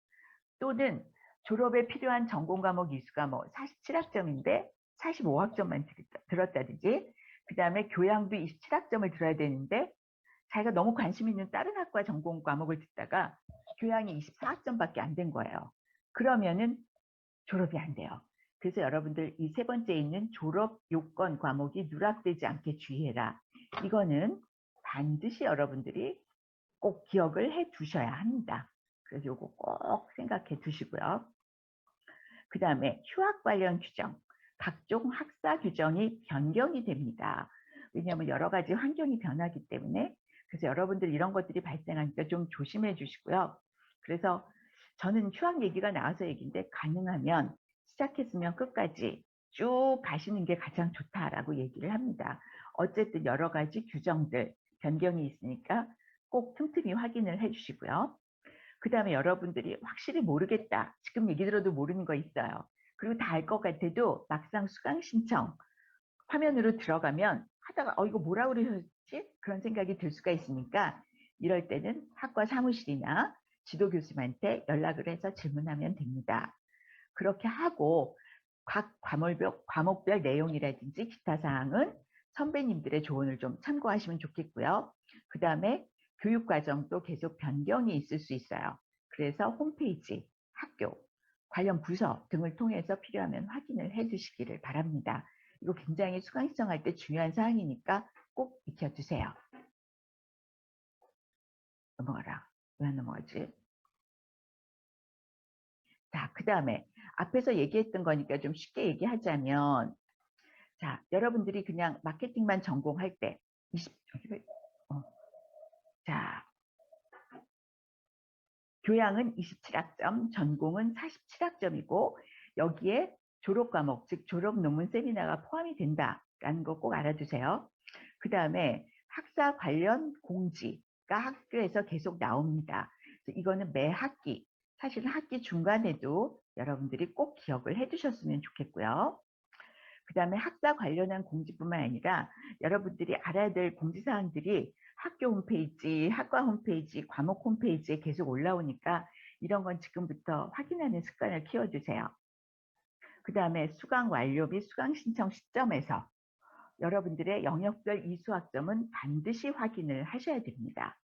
또는 졸업에 필요한 전공 과목 이수가 뭐 47학점인데 45학점만 들었다든지 그 다음에 교양도 27학점을 들어야 되는데 자기가 너무 관심 있는 다른 학과 전공 과목을 듣다가 교양이 24학점밖에 안 된 거예요. 그러면은 졸업이 안 돼요. 그래서 여러분들 이 세 번째 있는 졸업 요건 과목이 누락되지 않게 주의해라. 이거는 반드시 여러분들이 꼭 기억을 해 두셔야 합니다. 그래서 요거 꼭 생각해 두시고요. 그 다음에 휴학 관련 규정, 각종 학사 규정이 변경이 됩니다. 왜냐하면 여러 가지 환경이 변하기 때문에 그래서 여러분들 이런 것들이 발생하니까 좀 조심해 주시고요. 그래서 저는 휴학 얘기가 나와서 얘기인데 가능하면 시작했으면 끝까지 쭉 가시는 게 가장 좋다라고 얘기를 합니다. 어쨌든 여러 가지 규정들, 변경이 있으니까 꼭 틈틈이 확인을 해주시고요. 그 다음에 여러분들이 확실히 모르겠다. 지금 얘기 들어도 모르는 거 있어요. 그리고 다 알 것 같아도 막상 수강 신청 화면으로 들어가면 하다가 이거 뭐라 그러셨지? 그런 생각이 들 수가 있으니까 이럴 때는 학과 사무실이나 지도 교수님한테 연락을 해서 질문하면 됩니다. 그렇게 하고 각 과목별 내용이라든지 기타 사항은 선배님들의 조언을 좀 참고하시면 좋겠고요. 그 다음에 교육과정도 계속 변경이 있을 수 있어요. 그래서 홈페이지, 학교, 관련 부서 등을 통해서 필요하면 확인을 해 주시기를 바랍니다. 이거 굉장히 수강 신청할 때 중요한 사항이니까 꼭 익혀두세요. 넘어가라. 왜 안 넘어가지? 자, 그 다음에 앞에서 얘기했던 거니까 좀 쉽게 얘기하자면, 자, 여러분들이 그냥 마케팅만 전공할 때 20, 자, 교양은 27학점, 전공은 47학점이고 여기에 졸업 과목, 즉 졸업 논문 세미나가 포함이 된다라는 거 꼭 알아두세요. 그 다음에 학사 관련 공지가 학교에서 계속 나옵니다. 이거는 매 학기, 사실은 학기 중간에도 여러분들이 꼭 기억을 해두셨으면 좋겠고요. 그 다음에 학사 관련한 공지뿐만 아니라 여러분들이 알아야 될 공지사항들이 학교 홈페이지, 학과 홈페이지, 과목 홈페이지에 계속 올라오니까 이런 건 지금부터 확인하는 습관을 키워주세요. 그 다음에 수강 완료 및 수강 신청 시점에서 여러분들의 영역별 이수학점은 반드시 확인을 하셔야 됩니다.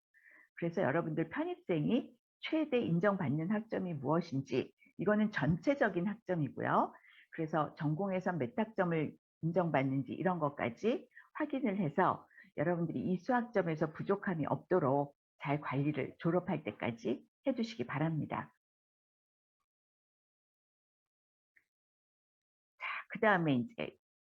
그래서 여러분들 편입생이 최대 인정받는 학점이 무엇인지, 이거는 전체적인 학점이고요. 그래서 전공에서 몇 학점을 인정받는지 이런 것까지 확인을 해서 여러분들이 이 수학점에서 부족함이 없도록 잘 관리를 졸업할 때까지 해주시기 바랍니다. 자, 그 다음에 이제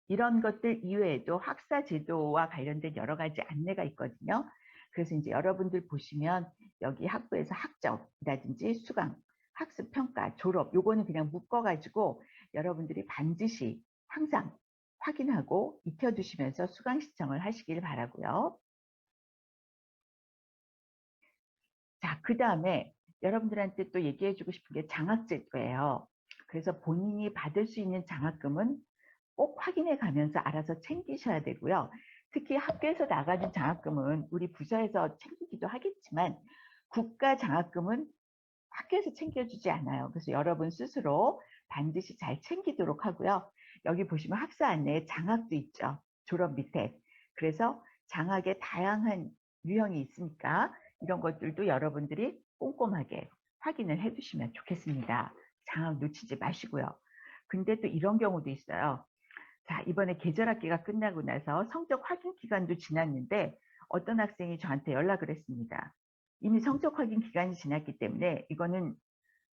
이런 것들 이외에도 학사 제도와 관련된 여러 가지 안내가 있거든요. 그래서 이제 여러분들 보시면 여기 학부에서 학점이라든지 수강, 학습 평가, 졸업 요거는 그냥 묶어가지고 여러분들이 반드시 항상 확인하고 익혀두시면서 수강 신청을 하시길 바라고요. 자, 그 다음에 여러분들한테 또 얘기해주고 싶은 게 장학제도예요. 그래서 본인이 받을 수 있는 장학금은 꼭 확인해 가면서 알아서 챙기셔야 되고요. 특히 학교에서 나가는 장학금은 우리 부서에서 챙기기도 하겠지만 국가 장학금은 학교에서 챙겨주지 않아요. 그래서 여러분 스스로 반드시 잘 챙기도록 하고요. 여기 보시면 학사 안내에 장학도 있죠. 졸업 밑에. 그래서 장학의 다양한 유형이 있으니까 이런 것들도 여러분들이 꼼꼼하게 확인을 해 두시면 좋겠습니다. 장학 놓치지 마시고요. 근데 또 이런 경우도 있어요. 자, 이번에 계절학기가 끝나고 나서 성적 확인 기간도 지났는데 어떤 학생이 저한테 연락을 했습니다. 이미 성적 확인 기간이 지났기 때문에 이거는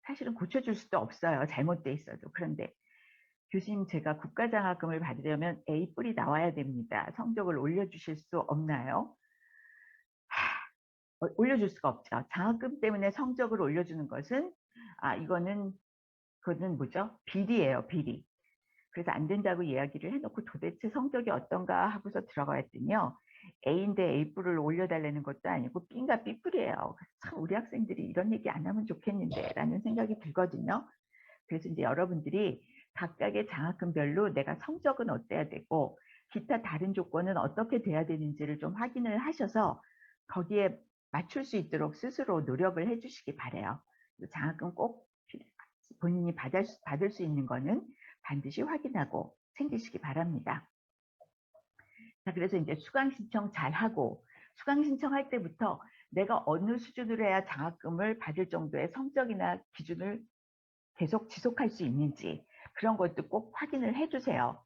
사실은 고쳐줄 수도 없어요. 잘못돼 있어도. 그런데 교수님, 제가 국가장학금을 받으려면 A뿔이 나와야 됩니다. 성적을 올려주실 수 없나요? 올려줄 수가 없죠. 장학금 때문에 성적을 올려주는 것은 이거는 그거는 뭐죠? 비리예요. 비리. 그래서 안 된다고 이야기를 해놓고 도대체 성적이 어떤가 하고서 들어가봤더니요. A인데 A뿔을 올려달라는 것도 아니고 B인가 B뿔이에요. 참 우리 학생들이 이런 얘기 안 하면 좋겠는데 라는 생각이 들거든요. 그래서 이제 여러분들이 각각의 장학금별로 내가 성적은 어때야 되고 기타 다른 조건은 어떻게 돼야 되는지를 좀 확인을 하셔서 거기에 맞출 수 있도록 스스로 노력을 해주시기 바래요. 장학금 꼭 본인이 받을 수 있는 거는 반드시 확인하고 챙기시기 바랍니다. 자, 그래서 이제 수강 신청 잘 하고 수강 신청할 때부터 내가 어느 수준으로 해야 장학금을 받을 정도의 성적이나 기준을 계속 지속할 수 있는지 그런 것도 꼭 확인을 해주세요.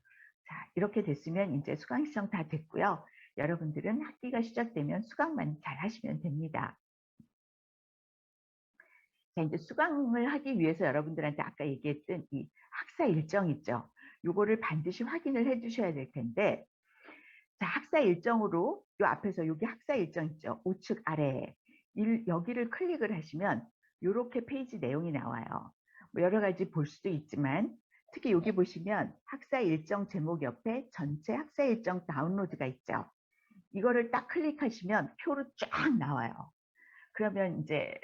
자, 이렇게 됐으면 이제 수강 신청 다 됐고요. 여러분들은 학기가 시작되면 수강만 잘 하시면 됩니다. 자, 이제 수강을 하기 위해서 여러분들한테 아까 얘기했던 이 학사 일정 있죠. 요거를 반드시 확인을 해 주셔야 될 텐데, 자, 학사 일정으로 요 앞에서 여기 학사 일정 있죠. 우측 아래에 여기를 클릭을 하시면 요렇게 페이지 내용이 나와요. 뭐 여러 가지 볼 수도 있지만 특히 여기 보시면 학사 일정 제목 옆에 전체 학사 일정 다운로드가 있죠. 이거를 딱 클릭하시면 표로 쫙 나와요. 그러면 이제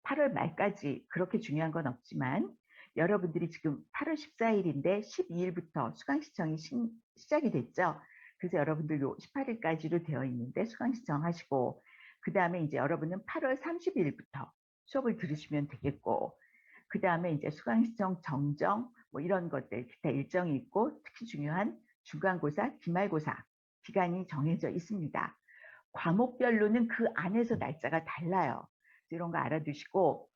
8월 말까지 그렇게 중요한 건 없지만 여러분들이 지금 8월 14일인데 12일부터 수강 신청이 시작이 됐죠. 그래서 여러분들 요 18일까지로 되어 있는데 수강 신청하시고 그 다음에 이제 여러분은 8월 30일부터 수업을 들으시면 되겠고, 그 다음에 이제 수강 신청 정정 뭐 이런 것들 기타 일정이 있고, 특히 중요한 중간고사, 기말고사 기간이 정해져 있습니다. 과목별로는 그 안에서 날짜가 달라요. 이런 거 알아두시고,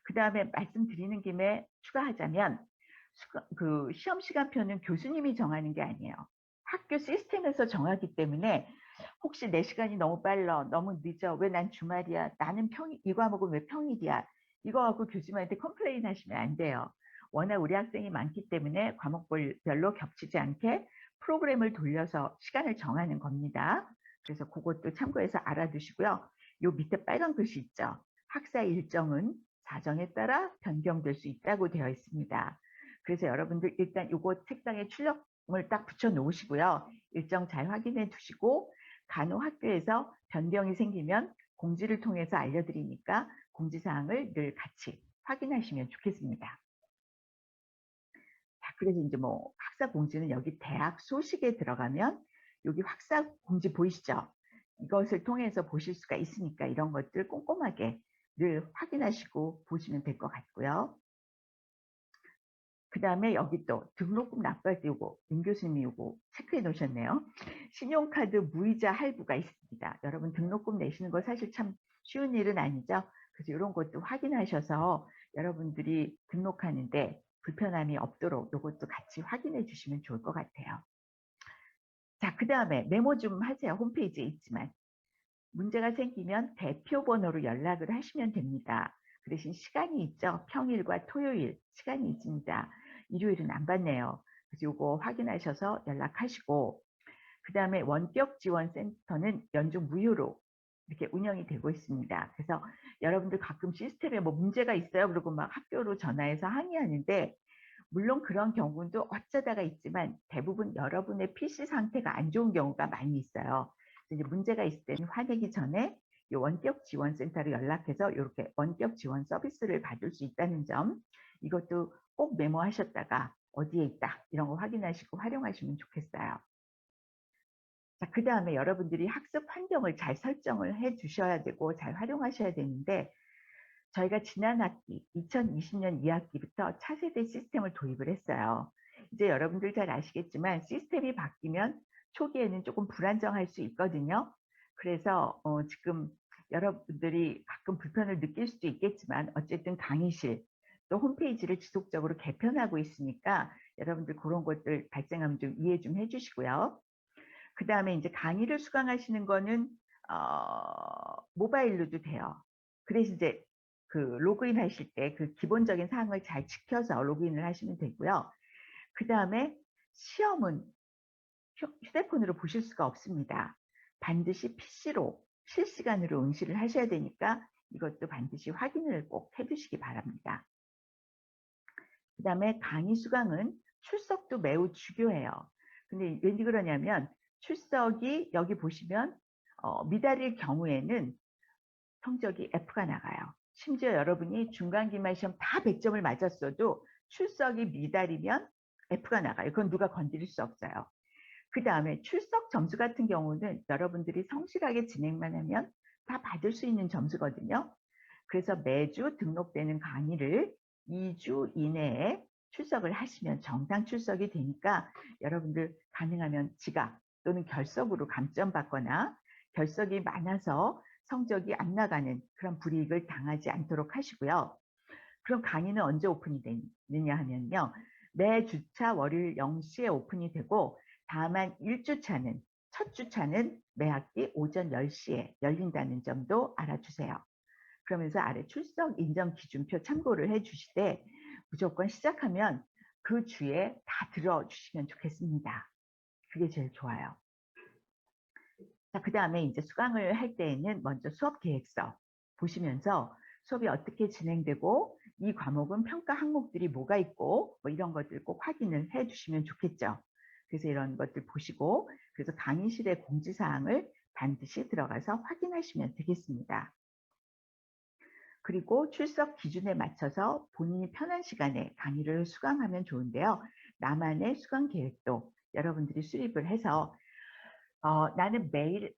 그 다음에 말씀드리는 김에 추가하자면 그 시험 시간표는 교수님이 정하는 게 아니에요. 학교 시스템에서 정하기 때문에 혹시 내 시간이 너무 빨라, 너무 늦어, 왜 난 주말이야, 나는 평일, 이 과목은 왜 평일이야, 이거 갖고 교수님한테 컴플레인 하시면 안 돼요. 워낙 우리 학생이 많기 때문에 과목별로 겹치지 않게 프로그램을 돌려서 시간을 정하는 겁니다. 그래서 그것도 참고해서 알아두시고요. 요 밑에 빨간 글씨 있죠. 학사 일정은 사정에 따라 변경될 수 있다고 되어 있습니다. 그래서 여러분들 일단 요거 책상에 출력을 딱 붙여 놓으시고요. 일정 잘 확인해 두시고, 간혹 학교에서 변경이 생기면 공지를 통해서 알려드리니까 공지사항을 늘 같이 확인하시면 좋겠습니다. 자, 그래서 이제 뭐 학사 공지는 여기 대학 소식에 들어가면 여기 학사 공지 보이시죠? 이것을 통해서 보실 수가 있으니까 이런 것들 꼼꼼하게 늘 확인하시고 보시면 될 것 같고요. 그 다음에 여기 또 등록금 납부할 때 요거 윤 교수님이 요거 체크해 놓으셨네요. 신용카드 무이자 할부가 있습니다. 여러분 등록금 내시는 거 사실 참 쉬운 일은 아니죠. 그래서 이런 것도 확인하셔서 여러분들이 등록하는데 불편함이 없도록 이것도 같이 확인해 주시면 좋을 것 같아요. 자, 그 다음에 메모 좀 하세요. 홈페이지에 있지만. 문제가 생기면 대표 번호로 연락을 하시면 됩니다. 그 대신 시간이 있죠. 평일과 토요일 시간이 있습니다. 일요일은 안 받네요. 그래서 이거 확인하셔서 연락하시고, 그 다음에 원격지원센터는 연중 무료로 이렇게 운영이 되고 있습니다. 그래서 여러분들 가끔 시스템에 뭐 문제가 있어요, 그리고 막 학교로 전화해서 항의하는데, 물론 그런 경우도 어쩌다가 있지만 대부분 여러분의 PC 상태가 안 좋은 경우가 많이 있어요. 이제 문제가 있을 때는 화내기 전에 이 원격 지원센터로 연락해서 이렇게 원격 지원 서비스를 받을 수 있다는 점, 이것도 꼭 메모하셨다가 어디에 있다 이런 거 확인하시고 활용하시면 좋겠어요. 자, 그 다음에 여러분들이 학습 환경을 잘 설정을 해 주셔야 되고 잘 활용하셔야 되는데, 저희가 지난 학기 2020년 2학기부터 차세대 시스템을 도입을 했어요. 이제 여러분들 잘 아시겠지만 시스템이 바뀌면 초기에는 조금 불안정할 수 있거든요. 그래서 지금 여러분들이 가끔 불편을 느낄 수도 있겠지만 어쨌든 강의실 또 홈페이지를 지속적으로 개편하고 있으니까 여러분들 그런 것들 발생하면 좀 이해 좀 해주시고요. 그 다음에 이제 강의를 수강하시는 거는 모바일로도 돼요. 그래서 이제 그 로그인 하실 때 그 기본적인 사항을 잘 지켜서 로그인을 하시면 되고요. 그 다음에 시험은 휴대폰으로 보실 수가 없습니다. 반드시 PC로 실시간으로 응시를 하셔야 되니까 이것도 반드시 확인을 꼭 해두시기 바랍니다. 그 다음에 강의 수강은 출석도 매우 중요해요. 근데 왠지 그러냐면 출석이 여기 보시면 미달일 경우에는 성적이 F가 나가요. 심지어 여러분이 중간기말 시험 다 100점을 맞았어도 출석이 미달이면 F가 나가요. 그건 누가 건드릴 수 없어요. 그 다음에 출석 점수 같은 경우는 여러분들이 성실하게 진행만 하면 다 받을 수 있는 점수거든요. 그래서 매주 등록되는 강의를 2주 이내에 출석을 하시면 정상 출석이 되니까 여러분들 가능하면 지각 또는 결석으로 감점받거나 결석이 많아서 성적이 안 나가는 그런 불이익을 당하지 않도록 하시고요. 그럼 강의는 언제 오픈이 되느냐 하면요. 매 주차 월요일 0시에 오픈이 되고, 다만 1주차는 첫 주차는 매 학기 오전 10시에 열린다는 점도 알아주세요. 그러면서 아래 출석 인정 기준표 참고를 해주시되 무조건 시작하면 그 주에 다 들어주시면 좋겠습니다. 그게 제일 좋아요. 자, 그 다음에 이제 수강을 할 때에는 먼저 수업 계획서 보시면서 수업이 어떻게 진행되고 이 과목은 평가 항목들이 뭐가 있고 뭐 이런 것들 꼭 확인을 해 주시면 좋겠죠. 그래서 이런 것들 보시고, 그래서 강의실의 공지사항을 반드시 들어가서 확인하시면 되겠습니다. 그리고 출석 기준에 맞춰서 본인이 편한 시간에 강의를 수강하면 좋은데요. 나만의 수강 계획도 여러분들이 수립을 해서 나는 매일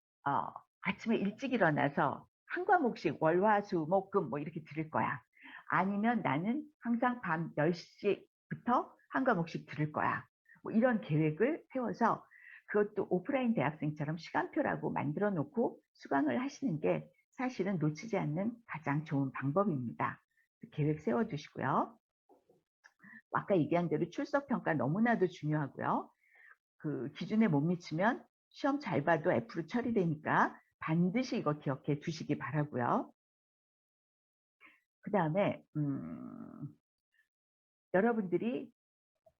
아침에 일찍 일어나서 한 과목씩 월화수목금 뭐 이렇게 들을 거야. 아니면 나는 항상 밤 10시부터 한 과목씩 들을 거야. 뭐 이런 계획을 세워서 그것도 오프라인 대학생처럼 시간표라고 만들어 놓고 수강을 하시는 게 사실은 놓치지 않는 가장 좋은 방법입니다. 계획 세워두시고요. 아까 얘기한 대로 출석 평가 너무나도 중요하고요. 그 기준에 못 미치면 시험 잘 봐도 F로 처리되니까 반드시 이거 기억해 두시기 바라고요. 그 다음에 여러분들이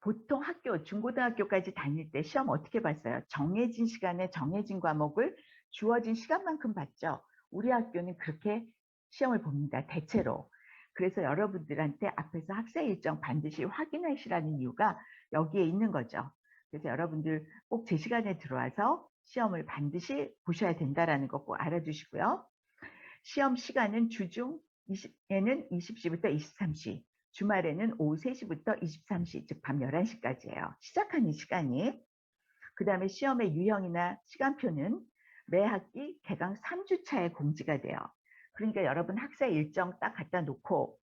보통 학교, 중고등학교까지 다닐 때 시험 어떻게 봤어요? 정해진 시간에 정해진 과목을 주어진 시간만큼 봤죠. 우리 학교는 그렇게 시험을 봅니다. 대체로. 그래서 여러분들한테 앞에서 학생 일정 반드시 확인하시라는 이유가 여기에 있는 거죠. 그래서 여러분들 꼭 제 시간에 들어와서 시험을 반드시 보셔야 된다는 거 꼭 알아두시고요. 시험 시간은 주중 에는 20시부터 23시, 주말에는 오후 3시부터 23시, 즉 밤 11시까지예요. 시작하는 시간이. 그 다음에 시험의 유형이나 시간표는 매 학기 개강 3주차에 공지가 돼요. 그러니까 여러분 학생 일정 딱 갖다 놓고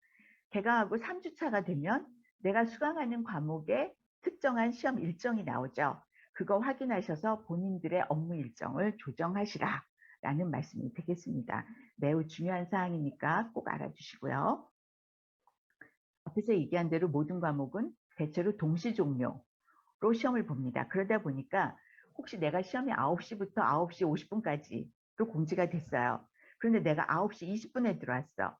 개강하고 3주차가 되면 내가 수강하는 과목에 특정한 시험 일정이 나오죠. 그거 확인하셔서 본인들의 업무 일정을 조정하시라 라는 말씀이 되겠습니다. 매우 중요한 사항이니까 꼭 알아주시고요. 앞에서 얘기한 대로 모든 과목은 대체로 동시 종료로 시험을 봅니다. 그러다 보니까 혹시 내가 시험이 9시부터 9시 50분까지로 공지가 됐어요. 그런데 내가 9시 20분에 들어왔어.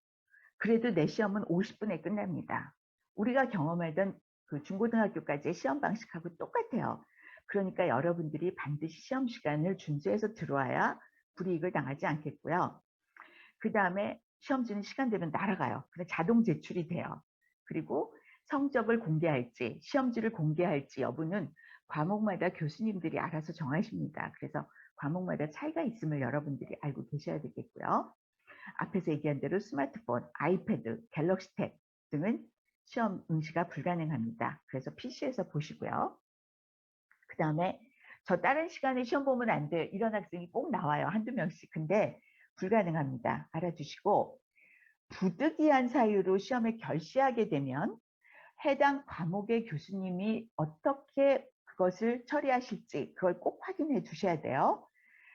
그래도 내 시험은 50분에 끝납니다. 우리가 경험하던 그 중고등학교까지의 시험 방식하고 똑같아요. 그러니까 여러분들이 반드시 시험 시간을 준수해서 들어와야 불이익을 당하지 않겠고요. 그 다음에 시험지는 시간 되면 날아가요. 그래서 자동 제출이 돼요. 그리고 성적을 공개할지 시험지를 공개할지 여부는 과목마다 교수님들이 알아서 정하십니다. 그래서 과목마다 차이가 있음을 여러분들이 알고 계셔야 되겠고요. 앞에서 얘기한 대로 스마트폰, 아이패드, 갤럭시 탭 등은 시험 응시가 불가능합니다. 그래서 PC에서 보시고요. 그 다음에 저 다른 시간에 시험 보면 안 돼요. 이런 학생이 꼭 나와요. 한두 명씩. 근데 불가능합니다. 알아두시고 부득이한 사유로 시험에 결시하게 되면 해당 과목의 교수님이 어떻게 그것을 처리하실지 그걸 꼭 확인해 두셔야 돼요.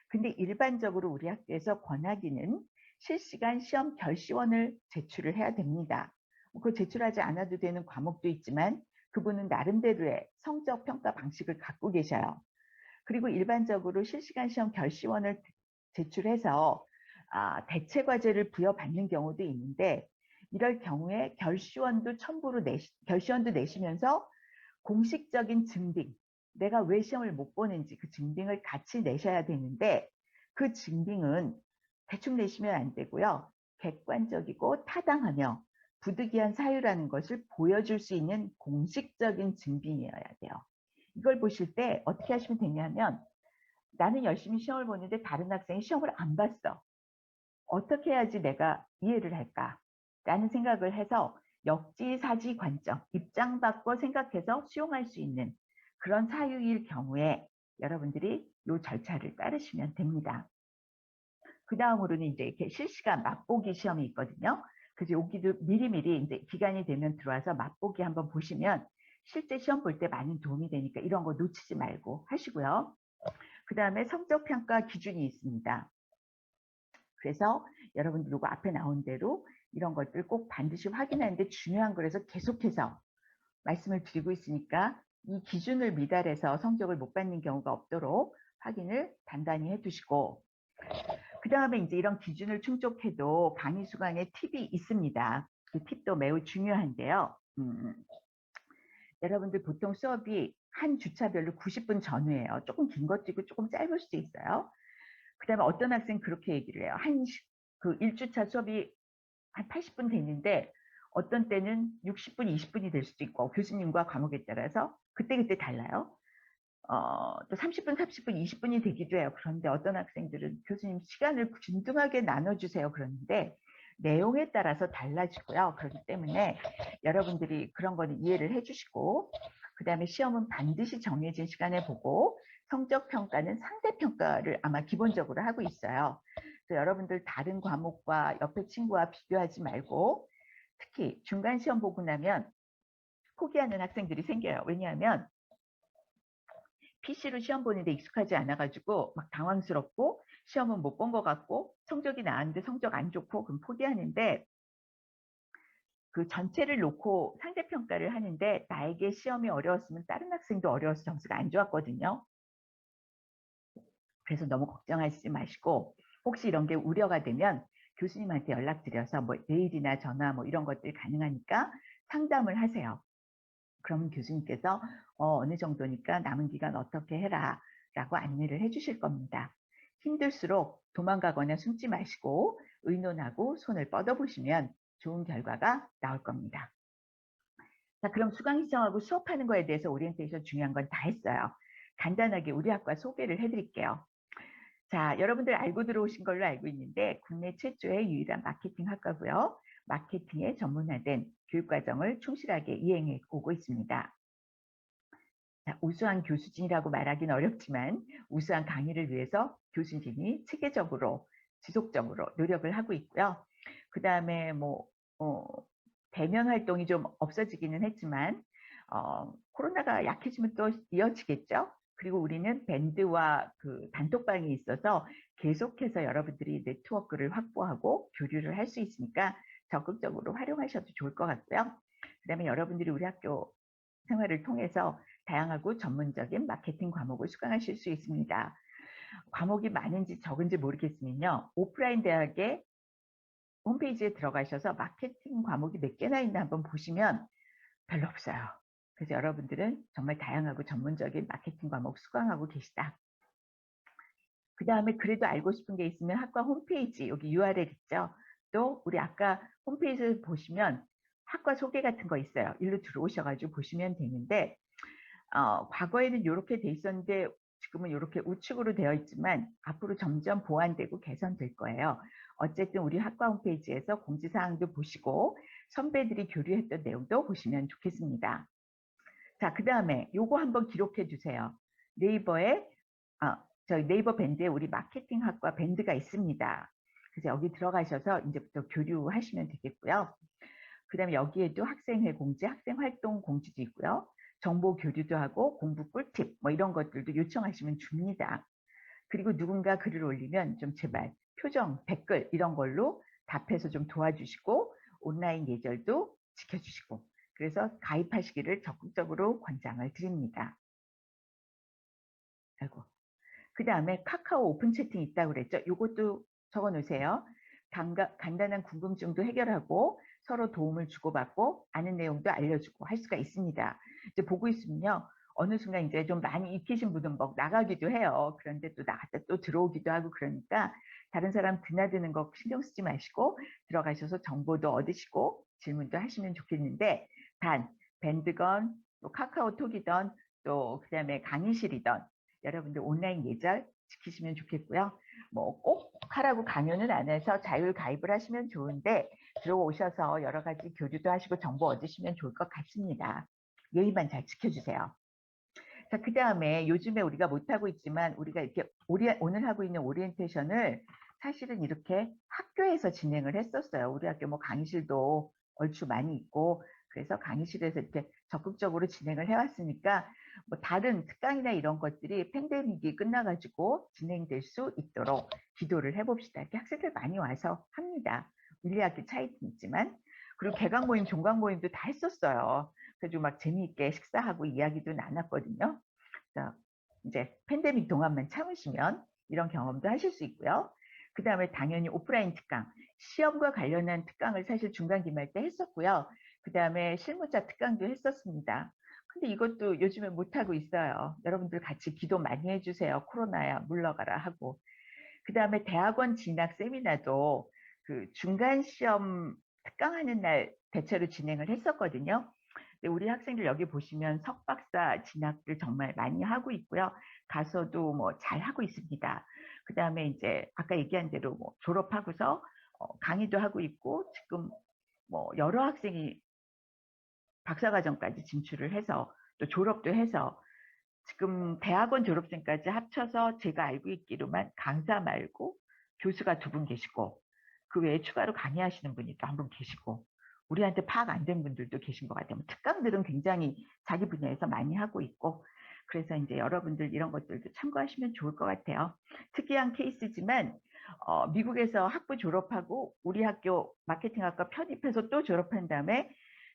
근데 일반적으로 우리 학교에서 권하기는 실시간 시험 결시원을 제출을 해야 됩니다. 그걸 제출하지 않아도 되는 과목도 있지만 그분은 나름대로의 성적 평가 방식을 갖고 계셔요. 그리고 일반적으로 실시간 시험 결시원을 제출해서 대체 과제를 부여받는 경우도 있는데 이럴 경우에 결시원도 내시면서 공식적인 증빙, 내가 왜 시험을 못 보는지 그 증빙을 같이 내셔야 되는데 그 증빙은 대충 내시면 안 되고요. 객관적이고 타당하며 부득이한 사유라는 것을 보여줄 수 있는 공식적인 증빙이어야 돼요. 이걸 보실 때 어떻게 하시면 되냐면 나는 열심히 시험을 보는데 다른 학생이 시험을 안 봤어. 어떻게 해야지 내가 이해를 할까? 라는 생각을 해서 역지사지 관점, 입장 바꿔 생각해서 수용할 수 있는 그런 사유일 경우에 여러분들이 이 절차를 따르시면 됩니다. 그 다음으로는 이제 이렇게 실시간 맛보기 시험이 있거든요. 그래서 여기도 미리미리 이제 기간이 되면 들어와서 맛보기 한번 보시면 실제 시험 볼 때 많은 도움이 되니까 이런 거 놓치지 말고 하시고요. 그 다음에 성적평가 기준이 있습니다. 그래서 여러분들 요거 앞에 나온 대로 이런 것들 꼭 반드시 확인하는데 중요한 거라서 계속해서 말씀을 드리고 있으니까 이 기준을 미달해서 성적을 못 받는 경우가 없도록 확인을 단단히 해두시고 그 다음에 이제 이런 기준을 충족해도 강의 수강에 팁이 있습니다. 그 팁도 매우 중요한데요. 여러분들 보통 수업이 한 주차별로 90분 전후예요. 조금 긴 것도 있고 조금 짧을 수도 있어요. 그 다음에 어떤 학생 그렇게 얘기를 해요. 그 1주차 수업이 한 80분 됐는데 어떤 때는 60분, 20분이 될 수도 있고 교수님과 과목에 따라서 그때그때 달라요. 또 30분, 40분, 20분이 되기도 해요. 그런데 어떤 학생들은 교수님 시간을 균등하게 나눠주세요. 그러는데 내용에 따라서 달라지고요. 그렇기 때문에 여러분들이 그런 거는 이해를 해주시고 그 다음에 시험은 반드시 정해진 시간에 보고 성적평가는 상대평가를 아마 기본적으로 하고 있어요. 그래서 여러분들 다른 과목과 옆에 친구와 비교하지 말고 특히 중간 시험 보고 나면 포기하는 학생들이 생겨요. 왜냐하면 PC로 시험 보는데 익숙하지 않아가지고 막 당황스럽고 시험은 못 본 것 같고 성적이 나왔는데 성적 안 좋고 그럼 포기하는데 그 전체를 놓고 상대평가를 하는데 나에게 시험이 어려웠으면 다른 학생도 어려워서 점수가 안 좋았거든요. 그래서 너무 걱정하시지 마시고 혹시 이런 게 우려가 되면 교수님한테 연락드려서 뭐 메일이나 전화 뭐 이런 것들이 가능하니까 상담을 하세요. 그러면 교수님께서 어느 정도니까 남은 기간 어떻게 해라 라고 안내를 해 주실 겁니다. 힘들수록 도망가거나 숨지 마시고 의논하고 손을 뻗어보시면 좋은 결과가 나올 겁니다. 자, 그럼 수강 신청하고 수업하는 거에 대해서 오리엔테이션 중요한 건 다 했어요. 간단하게 우리 학과 소개를 해드릴게요. 자, 여러분들 알고 들어오신 걸로 알고 있는데 국내 최초의 유일한 마케팅 학과고요. 마케팅에 전문화된 교육과정을 충실하게 이행해 오고 있습니다. 자, 우수한 교수진이라고 말하기는 어렵지만 우수한 강의를 위해서 교수진이 체계적으로 지속적으로 노력을 하고 있고요. 그 다음에 뭐 대면 활동이 좀 없어지기는 했지만 코로나가 약해지면 또 이어지겠죠. 그리고 우리는 밴드와 그 단톡방이 있어서 계속해서 여러분들이 네트워크를 확보하고 교류를 할 수 있으니까 적극적으로 활용하셔도 좋을 것 같고요. 그 다음에 여러분들이 우리 학교 생활을 통해서 다양하고 전문적인 마케팅 과목을 수강하실 수 있습니다. 과목이 많은지 적은지 모르겠으면요. 오프라인 대학의 홈페이지에 들어가셔서 마케팅 과목이 몇 개나 있나 한번 보시면 별로 없어요. 그래서 여러분들은 정말 다양하고 전문적인 마케팅 과목 수강하고 계시다. 그 다음에 그래도 알고 싶은 게 있으면 학과 홈페이지 여기 URL 있죠. 또 우리 아까 홈페이지를 보시면 학과 소개 같은 거 있어요. 일로 들어오셔가지고 보시면 되는데 과거에는 이렇게 돼 있었는데 지금은 이렇게 우측으로 되어 있지만 앞으로 점점 보완되고 개선될 거예요. 어쨌든 우리 학과 홈페이지에서 공지사항도 보시고 선배들이 교류했던 내용도 보시면 좋겠습니다. 자, 그 다음에 요거 한번 기록해 주세요. 네이버에 저희 네이버 밴드에 우리 마케팅학과 밴드가 있습니다. 그래서 여기 들어가셔서 이제부터 교류하시면 되겠고요. 그 다음에 여기에도 학생회 공지, 학생활동 공지도 있고요. 정보 교류도 하고 공부 꿀팁 뭐 이런 것들도 요청하시면 줍니다. 그리고 누군가 글을 올리면 좀 제발 표정, 댓글 이런 걸로 답해서 좀 도와주시고 온라인 예절도 지켜주시고 그래서 가입하시기를 적극적으로 권장을 드립니다. 아이고. 그 다음에 카카오 오픈 채팅 있다고 그랬죠. 이것도 적어 놓으세요. 간단한 궁금증도 해결하고 서로 도움을 주고받고 아는 내용도 알려주고 할 수가 있습니다. 이제 보고 있으면요. 어느 순간 이제 좀 많이 익히신 분은 막 나가기도 해요. 그런데 또 나갔다 또 들어오기도 하고 그러니까 다른 사람 드나드는 거 신경 쓰지 마시고 들어가셔서 정보도 얻으시고 질문도 하시면 좋겠는데 단 밴드건 또 카카오톡이던 또 그다음에 강의실이던 여러분들 온라인 예절 지키시면 좋겠고요. 뭐 꼭 하라고 강요는 안 해서 자율 가입을 하시면 좋은데 들어오셔서 여러 가지 교류도 하시고 정보 얻으시면 좋을 것 같습니다. 예의만 잘 지켜주세요. 자, 그 다음에 요즘에 우리가 못하고 있지만 우리가 이렇게 오늘 하고 있는 오리엔테이션을 사실은 이렇게 학교에서 진행을 했었어요. 우리 학교 뭐 강의실도 얼추 많이 있고 그래서 강의실에서 이렇게 적극적으로 진행을 해왔으니까 뭐 다른 특강이나 이런 것들이 팬데믹이 끝나가지고 진행될 수 있도록 기도를 해봅시다. 이렇게 학생들 많이 와서 합니다. 물리학교 차이는 있지만 그리고 개강 모임, 종강 모임도 다 했었어요. 그래서 막 재미있게 식사하고 이야기도 나눴거든요. 그래서 이제 팬데믹 동안만 참으시면 이런 경험도 하실 수 있고요. 그 다음에 당연히 오프라인 특강, 시험과 관련한 특강을 사실 중간 기말 때 했었고요. 그 다음에 실무자 특강도 했었습니다. 근데 이것도 요즘에 못하고 있어요. 여러분들 같이 기도 많이 해주세요. 코로나야 물러가라 하고. 그 다음에 대학원 진학 세미나도 그 중간 시험 특강하는 날 대체로 진행을 했었거든요. 근데 우리 학생들 여기 보시면 석박사 진학을 정말 많이 하고 있고요. 가서도 뭐 잘 하고 있습니다. 그 다음에 이제 아까 얘기한 대로 뭐 졸업하고서 강의도 하고 있고 지금 뭐 여러 학생이 박사과정까지 진출을 해서 또 졸업도 해서 지금 대학원 졸업생까지 합쳐서 제가 알고 있기로만 강사 말고 교수가 2분 계시고 그 외에 추가로 강의하시는 분이 또 1분 계시고 우리한테 파악 안 된 분들도 계신 것 같아요. 특강들은 굉장히 자기 분야에서 많이 하고 있고 그래서 이제 여러분들 이런 것들도 참고하시면 좋을 것 같아요. 특이한 케이스지만 미국에서 학부 졸업하고 우리 학교 마케팅학과 편입해서 또 졸업한 다음에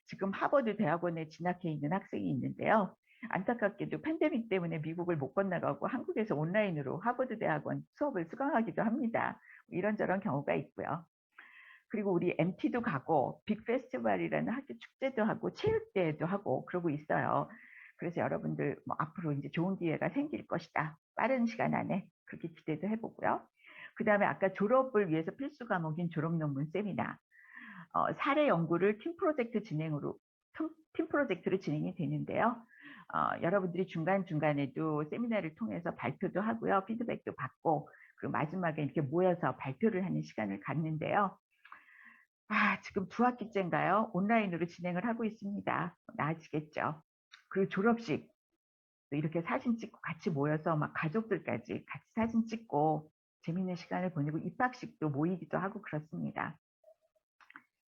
지금 하버드 대학원에 진학해 있는 학생이 있는데요. 안타깝게도 팬데믹 때문에 미국을 못 건너가고 한국에서 온라인으로 하버드 대학원 수업을 수강하기도 합니다. 이런저런 경우가 있고요. 그리고 우리 MT도 가고 빅 페스티벌이라는 학교 축제도 하고 체육대회도 하고 그러고 있어요. 그래서 여러분들 뭐 앞으로 이제 좋은 기회가 생길 것이다. 빠른 시간 안에 그렇게 기대도 해보고요. 그 다음에 아까 졸업을 위해서 필수 과목인 졸업 논문 세미나, 사례 연구를 팀 프로젝트로 진행이 되는데요. 여러분들이 중간중간에도 세미나를 통해서 발표도 하고요. 피드백도 받고 그리고 마지막에 이렇게 모여서 발표를 하는 시간을 갖는데요. 지금 2학기째인가요? 온라인으로 진행을 하고 있습니다. 나아지겠죠. 그리고 졸업식 이렇게 사진 찍고 같이 모여서 막 가족들까지 같이 사진 찍고 재밌는 시간을 보내고 입학식도 모이기도 하고 그렇습니다.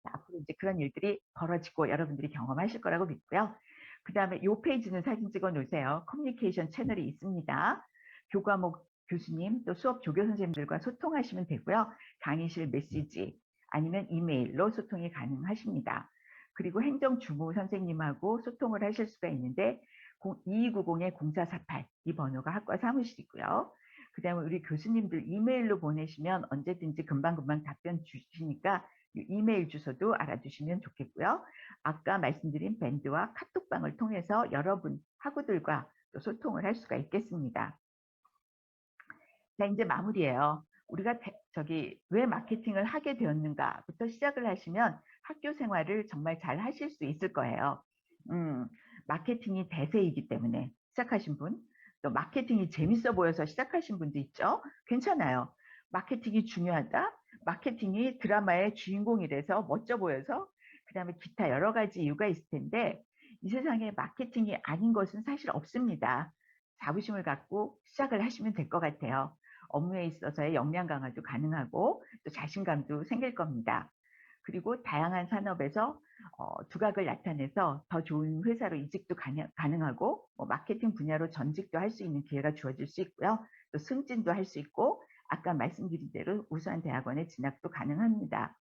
앞으로 이제 그런 일들이 벌어지고 여러분들이 경험하실 거라고 믿고요. 그 다음에 이 페이지는 사진 찍어 놓으세요. 커뮤니케이션 채널이 있습니다. 교과목 교수님 또 수업 조교 선생님들과 소통하시면 되고요. 강의실 메시지 아니면 이메일로 소통이 가능하십니다. 그리고 행정주무 선생님하고 소통을 하실 수가 있는데 2290-0448 이 번호가 학과 사무실이고요. 그 다음에 우리 교수님들 이메일로 보내시면 언제든지 금방금방 답변 주시니까 이메일 주소도 알아두시면 좋겠고요. 아까 말씀드린 밴드와 카톡방을 통해서 여러분 학우들과 또 소통을 할 수가 있겠습니다. 자, 이제 마무리예요. 우리가 왜 마케팅을 하게 되었는가부터 시작을 하시면 학교 생활을 정말 잘 하실 수 있을 거예요. 마케팅이 대세이기 때문에 시작하신 분, 또 마케팅이 재밌어 보여서 시작하신 분도 있죠. 괜찮아요. 마케팅이 중요하다. 마케팅이 드라마의 주인공이라서 멋져 보여서 그 다음에 기타 여러 가지 이유가 있을 텐데 이 세상에 마케팅이 아닌 것은 사실 없습니다. 자부심을 갖고 시작을 하시면 될 것 같아요. 업무에 있어서의 역량 강화도 가능하고 또 자신감도 생길 겁니다. 그리고 다양한 산업에서 두각을 나타내서 더 좋은 회사로 이직도 가능하고 마케팅 분야로 전직도 할 수 있는 기회가 주어질 수 있고요. 또 승진도 할 수 있고 아까 말씀드린 대로 우수한 대학원에 진학도 가능합니다.